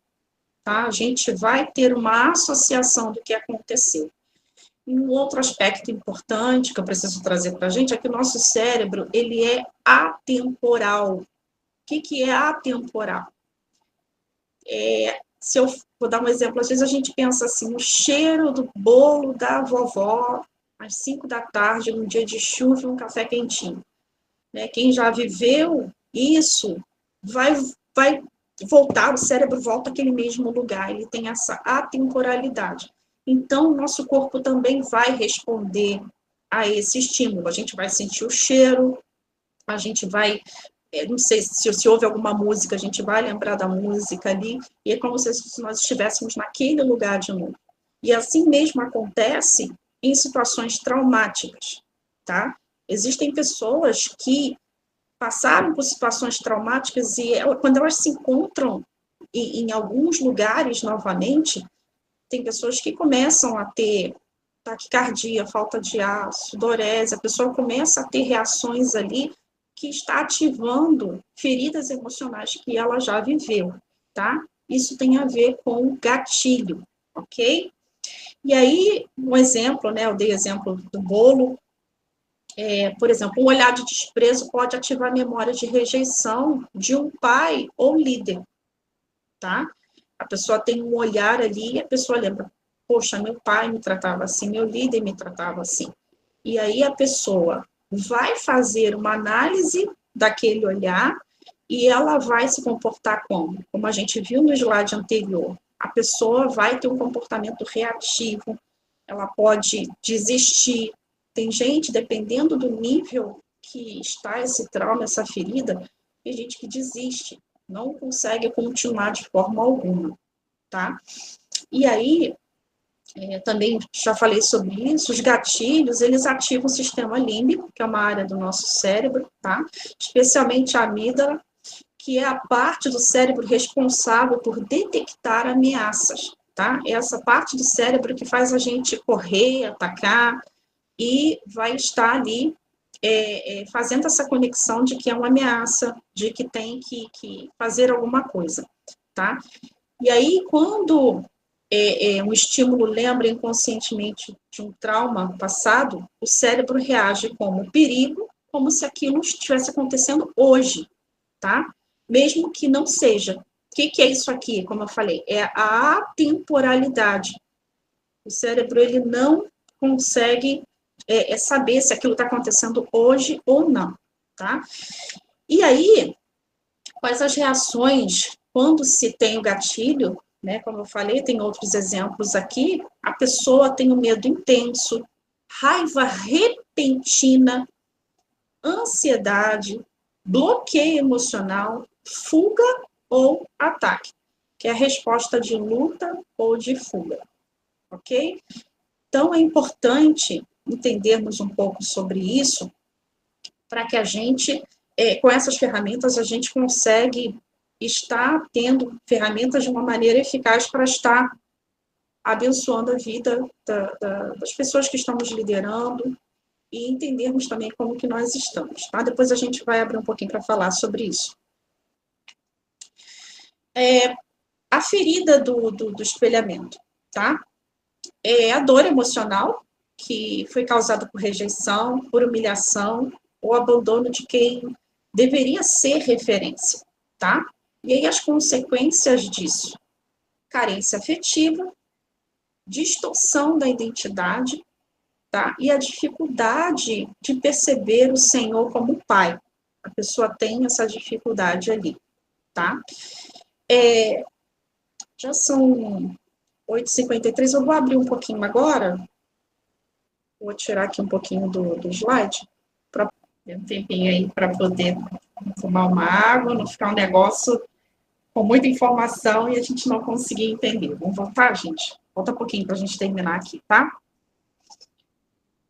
tá? A gente vai ter uma associação do que aconteceu. E um outro aspecto importante que eu preciso trazer para a gente é que o nosso cérebro, ele é atemporal. O que é atemporal? Se eu vou dar um exemplo, às vezes a gente pensa assim, o cheiro do bolo da vovó às 5 da tarde, num dia de chuva, um café quentinho. Né? Quem já viveu isso vai voltar, o cérebro volta àquele mesmo lugar, ele tem essa atemporalidade. Então, o nosso corpo também vai responder a esse estímulo. A gente vai sentir o cheiro, a gente vai, não sei se houve alguma música, a gente vai lembrar da música ali, e é como se nós estivéssemos naquele lugar de novo. E assim mesmo acontece em situações traumáticas, tá? Existem pessoas que passaram por situações traumáticas e quando elas se encontram em alguns lugares novamente, tem pessoas que começam a ter taquicardia, falta de ar, sudorese, a pessoa começa a ter reações ali que está ativando feridas emocionais que ela já viveu, tá? Isso tem a ver com gatilho, ok? E aí, um exemplo, né? Eu dei exemplo do bolo. Por exemplo, um olhar de desprezo pode ativar a memória de rejeição de um pai ou líder, tá? A pessoa tem um olhar ali e a pessoa lembra, poxa, meu pai me tratava assim, meu líder me tratava assim. E aí a pessoa vai fazer uma análise daquele olhar e ela vai se comportar como? Como a gente viu no slide anterior, a pessoa vai ter um comportamento reativo, ela pode desistir. Tem gente, dependendo do nível que está esse trauma, essa ferida, tem gente que desiste, não consegue continuar de forma alguma, tá? E aí, também já falei sobre isso, os gatilhos, eles ativam o sistema límbico, que é uma área do nosso cérebro, tá? Especialmente a amígdala, que é a parte do cérebro responsável por detectar ameaças, tá? É essa parte do cérebro que faz a gente correr, atacar, e vai estar ali fazendo essa conexão de que é uma ameaça, de que tem que fazer alguma coisa, tá? E aí, quando um estímulo lembra inconscientemente de um trauma passado, o cérebro reage como perigo, como se aquilo estivesse acontecendo hoje, tá? Mesmo que não seja. O que é isso aqui? Como eu falei, é a atemporalidade. O cérebro, ele não consegue saber se aquilo está acontecendo hoje ou não, tá? E aí, quais as reações quando se tem o gatilho, né? Como eu falei, tem outros exemplos aqui, a pessoa tem um medo intenso, raiva repentina, ansiedade, bloqueio emocional, fuga ou ataque, que é a resposta de luta ou de fuga, ok? Então, é importante entendermos um pouco sobre isso, para que a gente, com essas ferramentas, a gente consegue estar tendo ferramentas de uma maneira eficaz para estar abençoando a vida das pessoas que estamos liderando e entendermos também como que nós estamos, tá? Depois a gente vai abrir um pouquinho para falar sobre isso. A ferida do espelhamento, tá? É a dor emocional, que foi causada por rejeição, por humilhação, ou abandono de quem deveria ser referência, tá? E aí as consequências disso: carência afetiva, distorção da identidade, tá? E a dificuldade de perceber o Senhor como Pai. A pessoa tem essa dificuldade ali, tá? Já são 8h53, eu vou abrir um pouquinho agora, vou tirar aqui um pouquinho do slide, para ter um tempinho aí para poder tomar uma água, não ficar um negócio com muita informação e a gente não conseguir entender. Vamos voltar, gente? Volta um pouquinho para a gente terminar aqui, tá?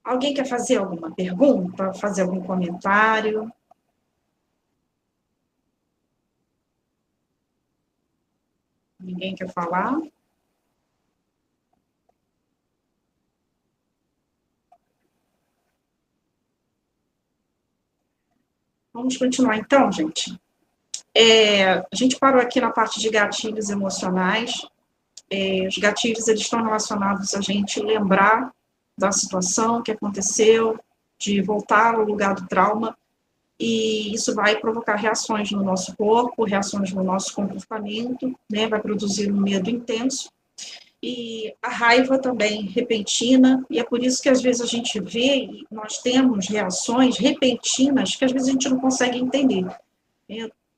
Alguém quer fazer alguma pergunta? Fazer algum comentário? Ninguém quer falar? Vamos continuar então, gente. A gente parou aqui na parte de gatilhos emocionais. Os gatilhos, eles estão relacionados a gente lembrar da situação que aconteceu, de voltar ao lugar do trauma, e isso vai provocar reações no nosso corpo, reações no nosso comportamento, né? Vai produzir um medo intenso, e a raiva também repentina, e é por isso que às vezes a gente vê, e nós temos reações repentinas que às vezes a gente não consegue entender.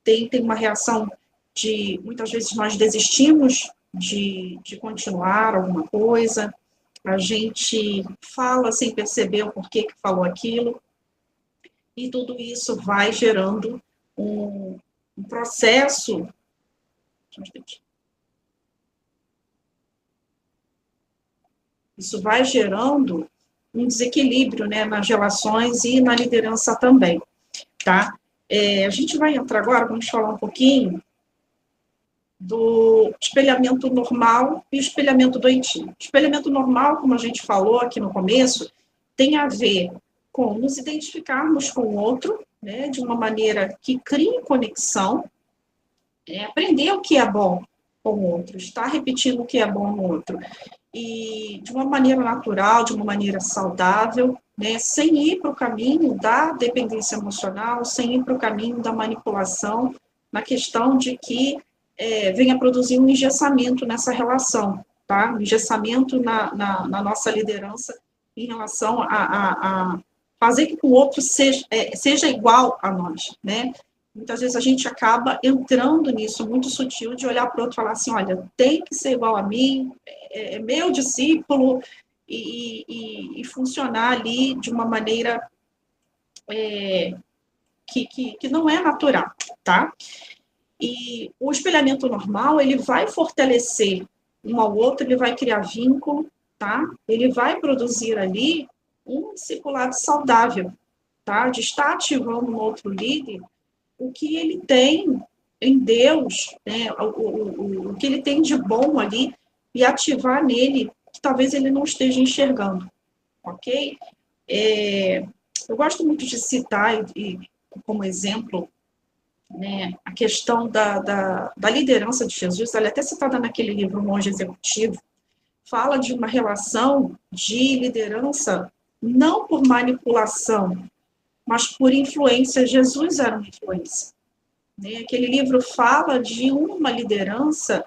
Tem uma reação de, muitas vezes nós desistimos de continuar alguma coisa, a gente fala sem perceber o porquê que falou aquilo, e tudo isso vai gerando um processo. Isso vai gerando um desequilíbrio, né, nas relações e na liderança também, tá? A gente vai entrar agora, vamos falar um pouquinho do espelhamento normal e espelhamento doentio. Espelhamento normal, como a gente falou aqui no começo, tem a ver com nos identificarmos com o outro, né, de uma maneira que crie conexão, aprender o que é bom com o outro, estar repetindo o que é bom no outro, e de uma maneira natural, de uma maneira saudável, né, sem ir para o caminho da dependência emocional, sem ir para o caminho da manipulação, na questão de que venha produzir um engessamento nessa relação, tá? Um engessamento na nossa liderança em relação a fazer que o outro seja igual a nós, né? Muitas vezes a gente acaba entrando nisso muito sutil, de olhar para o outro e falar assim, olha, tem que ser igual a mim, é meu discípulo, e funcionar ali de uma maneira que não é natural, tá? E o espelhamento normal, ele vai fortalecer um ao outro, ele vai criar vínculo, tá? Ele vai produzir ali um discipulado saudável, tá? De estar ativando no outro líder o que ele tem em Deus, né? O que ele tem de bom ali, e ativar nele que talvez ele não esteja enxergando, ok? Eu gosto muito de citar, como exemplo, né, a questão da liderança de Jesus. Ela é até citada naquele livro, O Monge Executivo, fala de uma relação de liderança não por manipulação, mas por influência. Jesus era uma influência, né? Aquele livro fala de uma liderança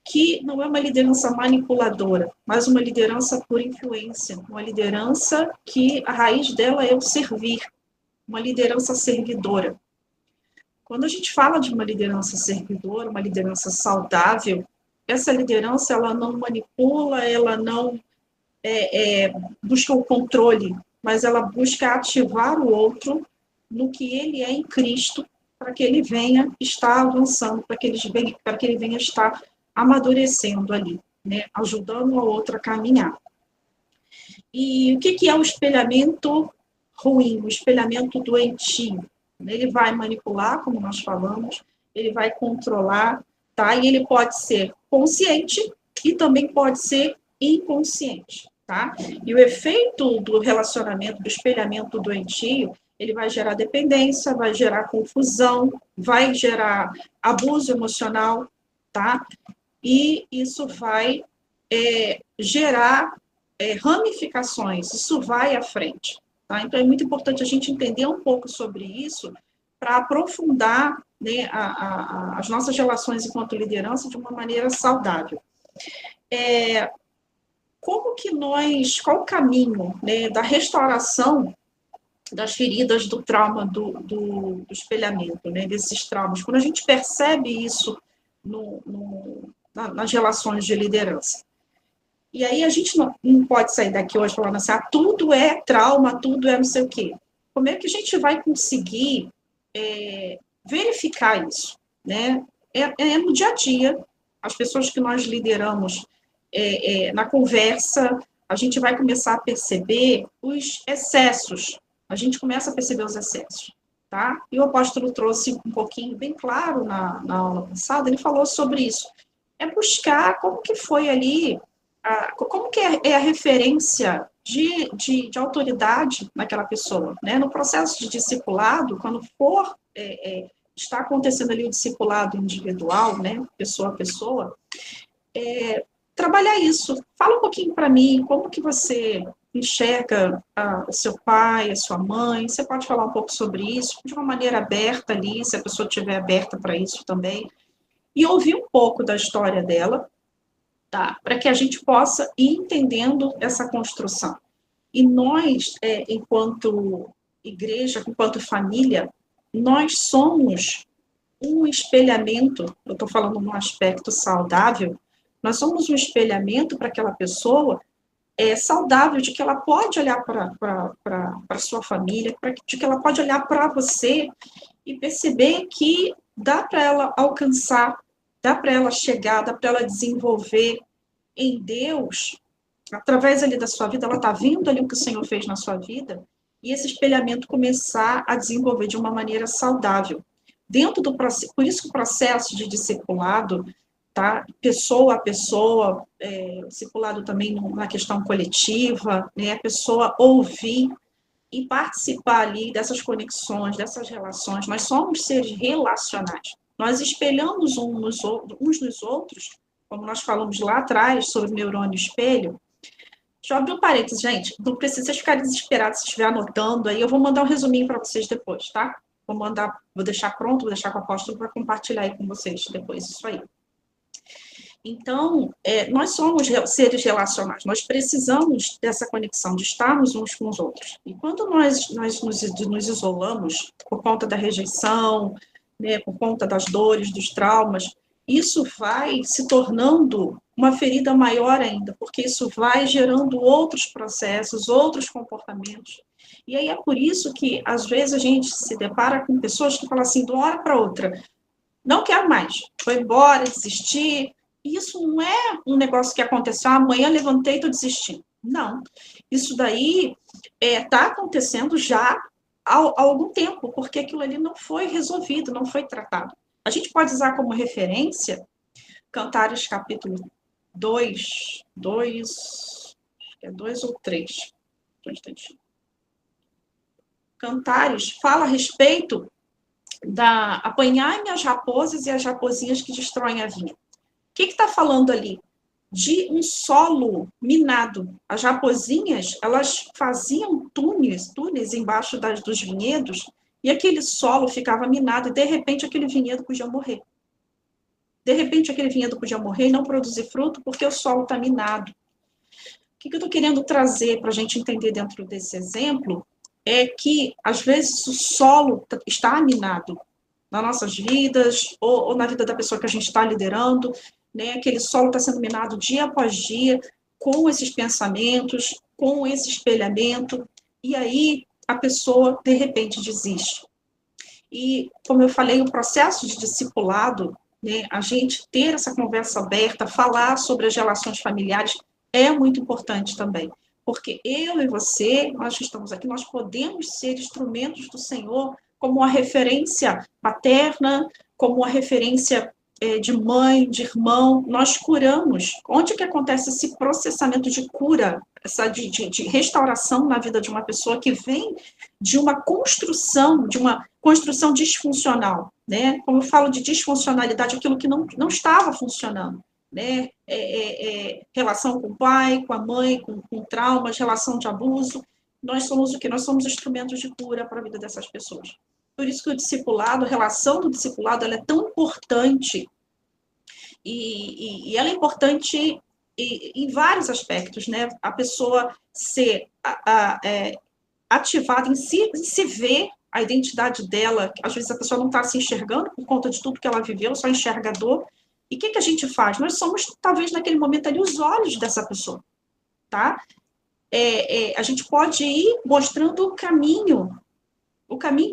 que não é uma liderança manipuladora, mas uma liderança por influência, uma liderança que a raiz dela é o servir, uma liderança servidora. Quando a gente fala de uma liderança servidora, uma liderança saudável, essa liderança, ela não manipula, ela não busca o controle, mas ela busca ativar o outro no que ele é em Cristo, para que ele venha estar avançando, para que ele venha estar amadurecendo ali, né, ajudando o outro a caminhar. E o que é o espelhamento ruim, o espelhamento doentio? Ele vai manipular, como nós falamos, ele vai controlar, tá? E ele pode ser consciente e também pode ser inconsciente, tá? E o efeito do relacionamento, do espelhamento doentio, ele vai gerar dependência, vai gerar confusão, vai gerar abuso emocional, tá? E isso vai gerar ramificações, isso vai à frente. Tá? Então, é muito importante a gente entender um pouco sobre isso para aprofundar, né, as nossas relações enquanto liderança de uma maneira saudável. Qual o caminho, né, da restauração das feridas do trauma do espelhamento, né, desses traumas? Quando a gente percebe isso nas relações de liderança. E aí a gente não pode sair daqui hoje falando assim, tudo é trauma, tudo é não sei o quê. Como é que a gente vai conseguir verificar isso, né? No dia a dia, as pessoas que nós lideramos na conversa, a gente vai começar a perceber os excessos, a gente começa a perceber os excessos, tá? E o apóstolo trouxe um pouquinho bem claro na aula passada, ele falou sobre isso. é buscar como que foi ali, como que é a referência de autoridade naquela pessoa, né? No processo de discipulado, quando for está acontecendo ali o discipulado individual, né? Pessoa a pessoa, trabalhar isso. Fala um pouquinho para mim, como que você enxerga o seu pai, a sua mãe, você pode falar um pouco sobre isso, de uma maneira aberta ali, se a pessoa estiver aberta para isso também, e ouvir um pouco da história dela, tá? Para que a gente possa ir entendendo essa construção. E nós, enquanto igreja, enquanto família, nós somos um espelhamento, eu estou falando num aspecto saudável, nós somos um espelhamento para aquela pessoa saudável, de que ela pode olhar para a sua família, de que ela pode olhar para você e perceber que dá para ela alcançar, dá para ela chegar, dá para ela desenvolver em Deus, através ali da sua vida, ela está vendo ali o que o Senhor fez na sua vida, e esse espelhamento começar a desenvolver de uma maneira saudável. Dentro do processo, por isso que o processo de discipulado, tá? Pessoa a pessoa, discipulado também na questão coletiva, né? A pessoa ouvir e participar ali dessas conexões, dessas relações. Nós somos seres relacionais. Nós espelhamos uns nos outros, como nós falamos lá atrás sobre o neurônio espelho. Deixa eu abrir um parênteses, gente. Não precisa ficar desesperado se estiver anotando aí. Eu vou mandar um resuminho para vocês depois, tá? Vou deixar pronto, vou deixar com o apóstolo para compartilhar aí com vocês depois isso aí. Então, nós somos seres relacionais, nós precisamos dessa conexão, de estarmos uns com os outros. E quando nós nos isolamos por conta da rejeição, né, por conta das dores, dos traumas, isso vai se tornando uma ferida maior ainda, porque isso vai gerando outros processos, outros comportamentos. E aí é por isso que, às vezes, a gente se depara com pessoas que falam assim, de uma hora para outra, não quero mais, vou embora, desistir. Isso não é um negócio que aconteceu, amanhã levantei e estou desistindo. Não, isso daí está acontecendo já há algum tempo, porque aquilo ali não foi resolvido, não foi tratado. A gente pode usar como referência Cantares capítulo 2 ou 3. Cantares fala a respeito da apanhai-me as raposas e as raposinhas que destroem a vinha. O que está falando ali? De um solo minado. As raposinhas, elas faziam túneis embaixo dos vinhedos, e aquele solo ficava minado, e de repente aquele vinhedo podia morrer. De repente aquele vinhedo podia morrer e não produzir fruto, porque o solo está minado. O que eu estou querendo trazer para a gente entender dentro desse exemplo é que, às vezes, o solo está minado nas nossas vidas, ou na vida da pessoa que a gente está liderando, né? Aquele solo está sendo minado dia após dia, com esses pensamentos, com esse espelhamento, e aí a pessoa, de repente, desiste. E, como eu falei, o processo de discipulado, né, a gente ter essa conversa aberta, falar sobre as relações familiares, é muito importante também. Porque eu e você, nós que estamos aqui, nós podemos ser instrumentos do Senhor como uma referência paterna, como uma referência de mãe, de irmão. Nós curamos. Onde que acontece esse processamento de cura, de restauração na vida de uma pessoa que vem de uma construção disfuncional, né? Como eu falo de disfuncionalidade, aquilo que não estava funcionando. Né? Relação com o pai, com a mãe, com traumas, relação de abuso. Nós somos o quê? Nós somos instrumentos de cura para a vida dessas pessoas. Por isso que o discipulado, a relação do discipulado, ela é tão importante. E ela é importante em vários aspectos, né? A pessoa ser ativada em se ver a identidade dela. Às vezes a pessoa não está se enxergando por conta de tudo que ela viveu, só enxerga a dor. E o que a gente faz? Nós somos, talvez, naquele momento ali, os olhos dessa pessoa, tá? A gente pode ir mostrando o caminho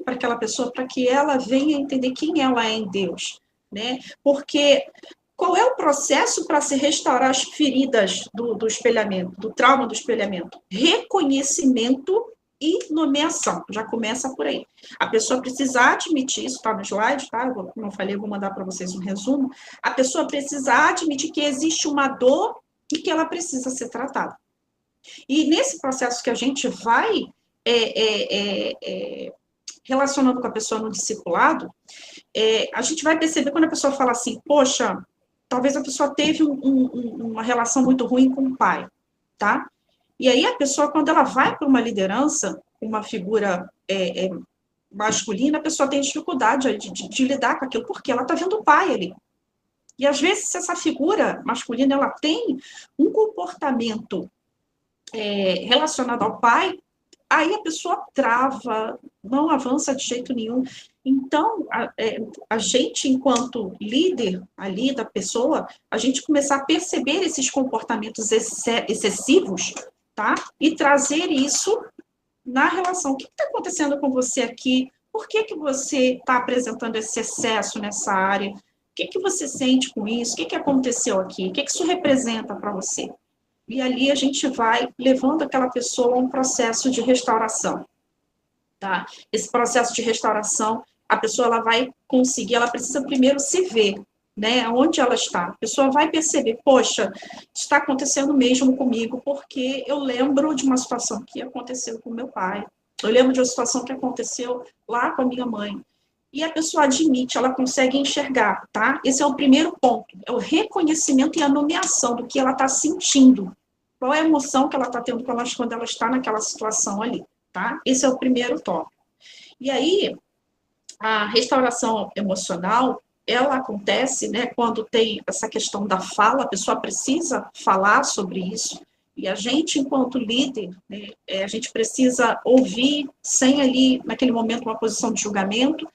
para aquela pessoa, para que ela venha entender quem ela é em Deus, né? Porque qual é o processo para se restaurar as feridas do espelhamento, do trauma do espelhamento? Reconhecimento e nomeação, já começa por aí. A pessoa precisa admitir, isso está no slide, tá? Como eu falei, eu vou mandar para vocês um resumo. A pessoa precisa admitir que existe uma dor e que ela precisa ser tratada. E nesse processo que a gente vai relacionando com a pessoa no discipulado, a gente vai perceber quando a pessoa fala assim, poxa, talvez a pessoa teve uma relação muito ruim com o pai, tá? E aí a pessoa, quando ela vai para uma liderança, uma figura masculina, a pessoa tem dificuldade de lidar com aquilo, porque ela está vendo o pai ali. E às vezes essa figura masculina, ela tem um comportamento relacionado ao pai, aí a pessoa trava, não avança de jeito nenhum. Então, a gente, enquanto líder ali da pessoa, a gente começar a perceber esses comportamentos excessivos, tá? E trazer isso na relação. O que está acontecendo com você aqui? Por que você está apresentando esse excesso nessa área? O que você sente com isso? O que aconteceu aqui? O que isso representa para você? E ali a gente vai levando aquela pessoa a um processo de restauração, tá? Esse processo de restauração, a pessoa ela vai conseguir, ela precisa primeiro se ver, né? Onde ela está. A pessoa vai perceber, poxa, está acontecendo mesmo comigo, porque eu lembro de uma situação que aconteceu com meu pai, eu lembro de uma situação que aconteceu lá com a minha mãe. E a pessoa admite, ela consegue enxergar, tá? Esse é o primeiro ponto, é o reconhecimento e a nomeação do que ela está sentindo. Qual é a emoção que ela está tendo quando ela está naquela situação ali, tá? Esse é o primeiro tópico. E aí, a restauração emocional, ela acontece, né, quando tem essa questão da fala, a pessoa precisa falar sobre isso, e a gente, enquanto líder, né, a gente precisa ouvir, sem ali, naquele momento, uma posição de julgamento,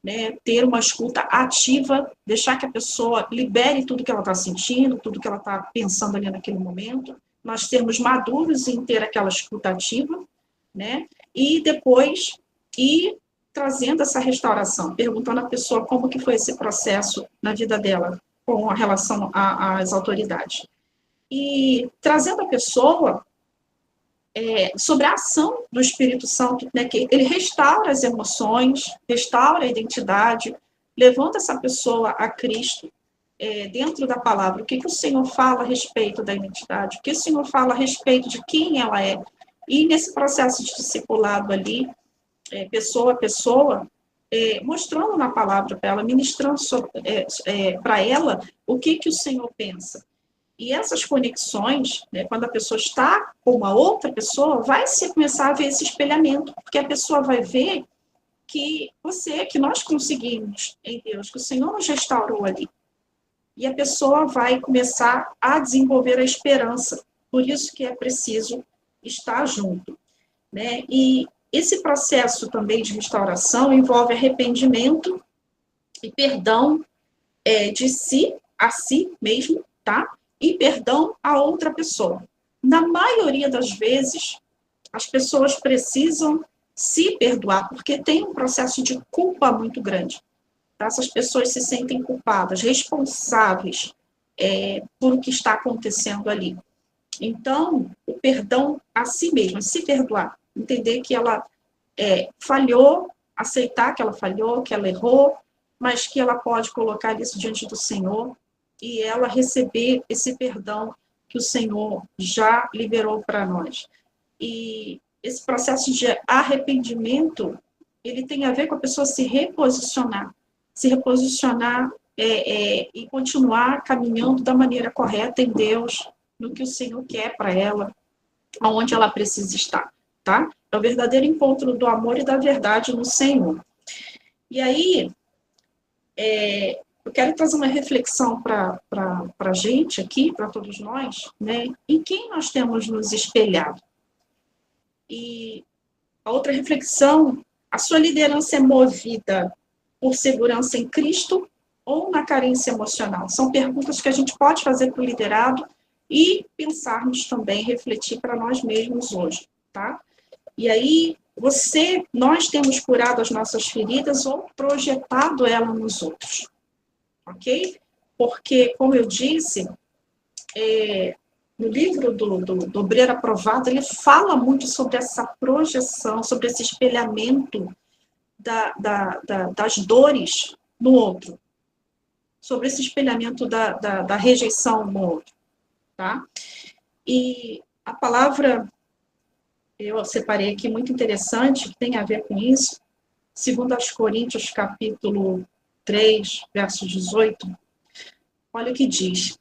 né, ter uma escuta ativa, deixar que a pessoa libere tudo que ela está sentindo, tudo que ela está pensando ali naquele momento, nós sermos maduros em ter aquela escuta ativa, né, e depois ir trazendo essa restauração, perguntando à pessoa como que foi esse processo na vida dela, com a relação às autoridades. E trazendo a pessoa sobre a ação do Espírito Santo, né, que ele restaura as emoções, restaura a identidade, levando essa pessoa a Cristo, dentro da palavra, o que o Senhor fala a respeito da identidade, o que o Senhor fala a respeito de quem ela é, e nesse processo de discipulado ali, pessoa a pessoa, mostrando na palavra para ela, ministrando para ela o que o Senhor pensa. E essas conexões, né, quando a pessoa está com uma outra pessoa, vai se começar a ver esse espelhamento, porque a pessoa vai ver que nós conseguimos em Deus, que o Senhor nos restaurou ali. E a pessoa vai começar a desenvolver a esperança. Por isso que é preciso estar junto, né? E esse processo também de restauração envolve arrependimento e perdão de si, a si mesmo, tá? E perdão a outra pessoa. Na maioria das vezes, as pessoas precisam se perdoar, porque tem um processo de culpa muito grande. Tá? Essas pessoas se sentem culpadas, responsáveis por o que está acontecendo ali. Então, o perdão a si mesma, se perdoar, entender que ela falhou, aceitar que ela falhou, que ela errou, mas que ela pode colocar isso diante do Senhor e ela receber esse perdão que o Senhor já liberou para nós. E esse processo de arrependimento, ele tem a ver com a pessoa se reposicionar e continuar caminhando da maneira correta em Deus, no que o Senhor quer para ela, aonde ela precisa estar, tá? É o verdadeiro encontro do amor e da verdade no Senhor. E aí, eu quero trazer uma reflexão para a gente aqui, para todos nós, né? Em quem nós temos nos espelhado. E a outra reflexão, a sua liderança é movida por segurança em Cristo ou na carência emocional? São perguntas que a gente pode fazer para o liderado e pensarmos também, refletir para nós mesmos hoje, tá? E aí, nós temos curado as nossas feridas ou projetado ela nos outros, ok? Porque, como eu disse, no livro do Obreiro Aprovado, ele fala muito sobre essa projeção, sobre esse espelhamento das dores no outro, sobre esse espelhamento da rejeição no outro, tá? E a palavra, eu separei aqui, muito interessante, que tem a ver com isso, 2 Coríntios, capítulo 3, verso 18, olha o que diz: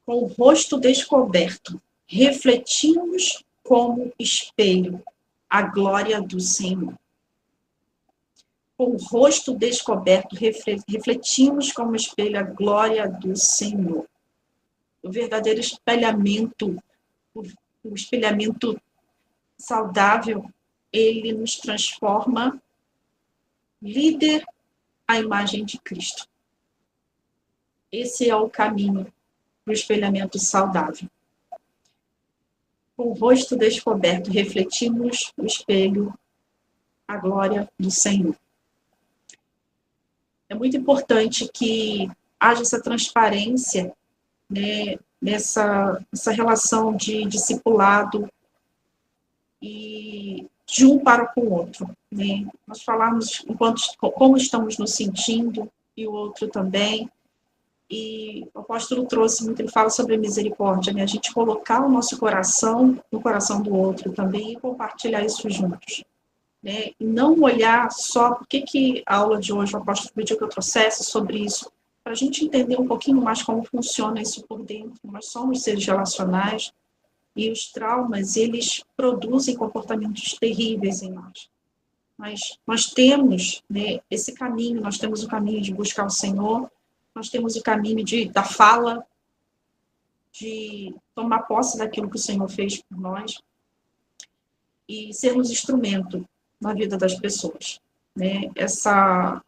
com o rosto descoberto, refletimos como espelho a glória do Senhor. Com o rosto descoberto, refletimos como espelho a glória do Senhor. O verdadeiro espelhamento, o espelhamento saudável, ele nos transforma líder à imagem de Cristo. Esse é o caminho para o espelhamento saudável. Com o rosto descoberto, refletimos o espelho, a glória do Senhor. É muito importante que haja essa transparência, né, nessa relação de discipulado e de um para com o outro. Né? Nós falamos como estamos nos sentindo, e o outro também. E o apóstolo trouxe muito, ele fala sobre a misericórdia, né? A gente colocar o nosso coração no coração do outro também e compartilhar isso juntos. Né? E não olhar só, por que a aula de hoje o apóstolo pediu que eu trouxesse sobre isso, para a gente entender um pouquinho mais como funciona isso por dentro. Nós somos seres relacionais e os traumas, eles produzem comportamentos terríveis em nós. Mas nós temos, né, esse caminho, nós temos o caminho de buscar o Senhor, nós temos o caminho da fala, de tomar posse daquilo que o Senhor fez por nós e sermos instrumento na vida das pessoas. Né? Essa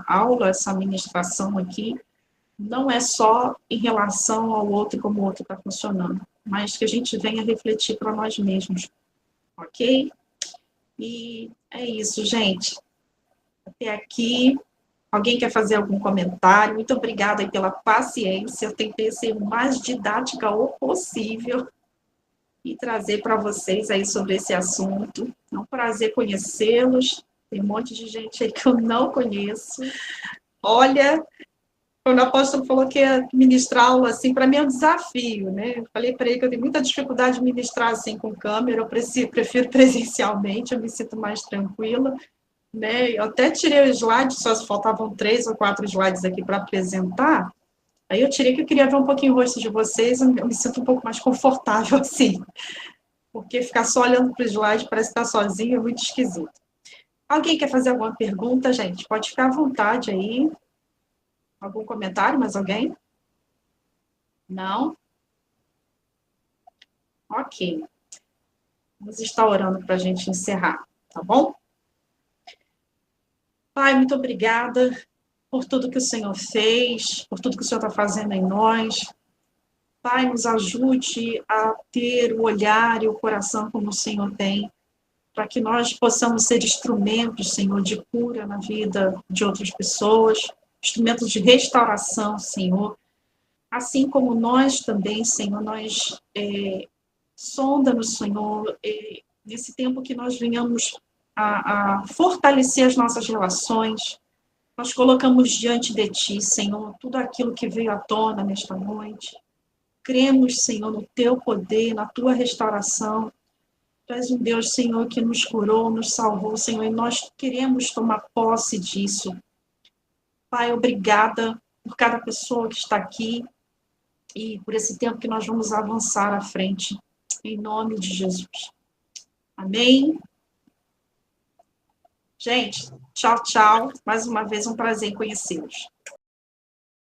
aula, essa ministração aqui, não é só em relação ao outro, como o outro está funcionando, mas que a gente venha refletir para nós mesmos, ok? E é isso, gente. Até aqui. Alguém quer fazer algum comentário? Muito obrigada aí pela paciência. Eu tentei ser o mais didática o possível e trazer para vocês aí sobre esse assunto. É um prazer conhecê-los. Tem um monte de gente aí que eu não conheço. Olha, quando o apóstolo falou que ia ministrar aula assim, para mim é um desafio, né? Eu falei para ele que eu tenho muita dificuldade de ministrar assim com câmera, eu prefiro presencialmente, eu me sinto mais tranquila. Né? Eu até tirei o slide, só faltavam 3 ou 4 slides aqui para apresentar. Aí eu tirei que eu queria ver um pouquinho o rosto de vocês, eu me sinto um pouco mais confortável assim. Porque ficar só olhando para o slide parece estar sozinho, é muito esquisito. Alguém quer fazer alguma pergunta, gente? Pode ficar à vontade aí. Algum comentário, mais alguém? Não? Ok. Vamos estar orando para a gente encerrar, tá bom? Pai, muito obrigada por tudo que o Senhor fez, por tudo que o Senhor está fazendo em nós. Pai, nos ajude a ter o olhar e o coração como o Senhor tem, para que nós possamos ser instrumentos, Senhor, de cura na vida de outras pessoas, instrumentos de restauração, Senhor. Assim como nós também, Senhor, nós sonda-nos, Senhor, nesse tempo que nós venhamos a fortalecer as nossas relações. Nós colocamos diante de Ti, Senhor, tudo aquilo que veio à tona nesta noite. Cremos, Senhor, no Teu poder, na Tua restauração. Tu és um Deus, Senhor, que nos curou, nos salvou, Senhor, e nós queremos tomar posse disso. Pai, obrigada por cada pessoa que está aqui e por esse tempo que nós vamos avançar à frente, em nome de Jesus. Amém. Gente, tchau, tchau. Mais uma vez, um prazer em conhecê-los.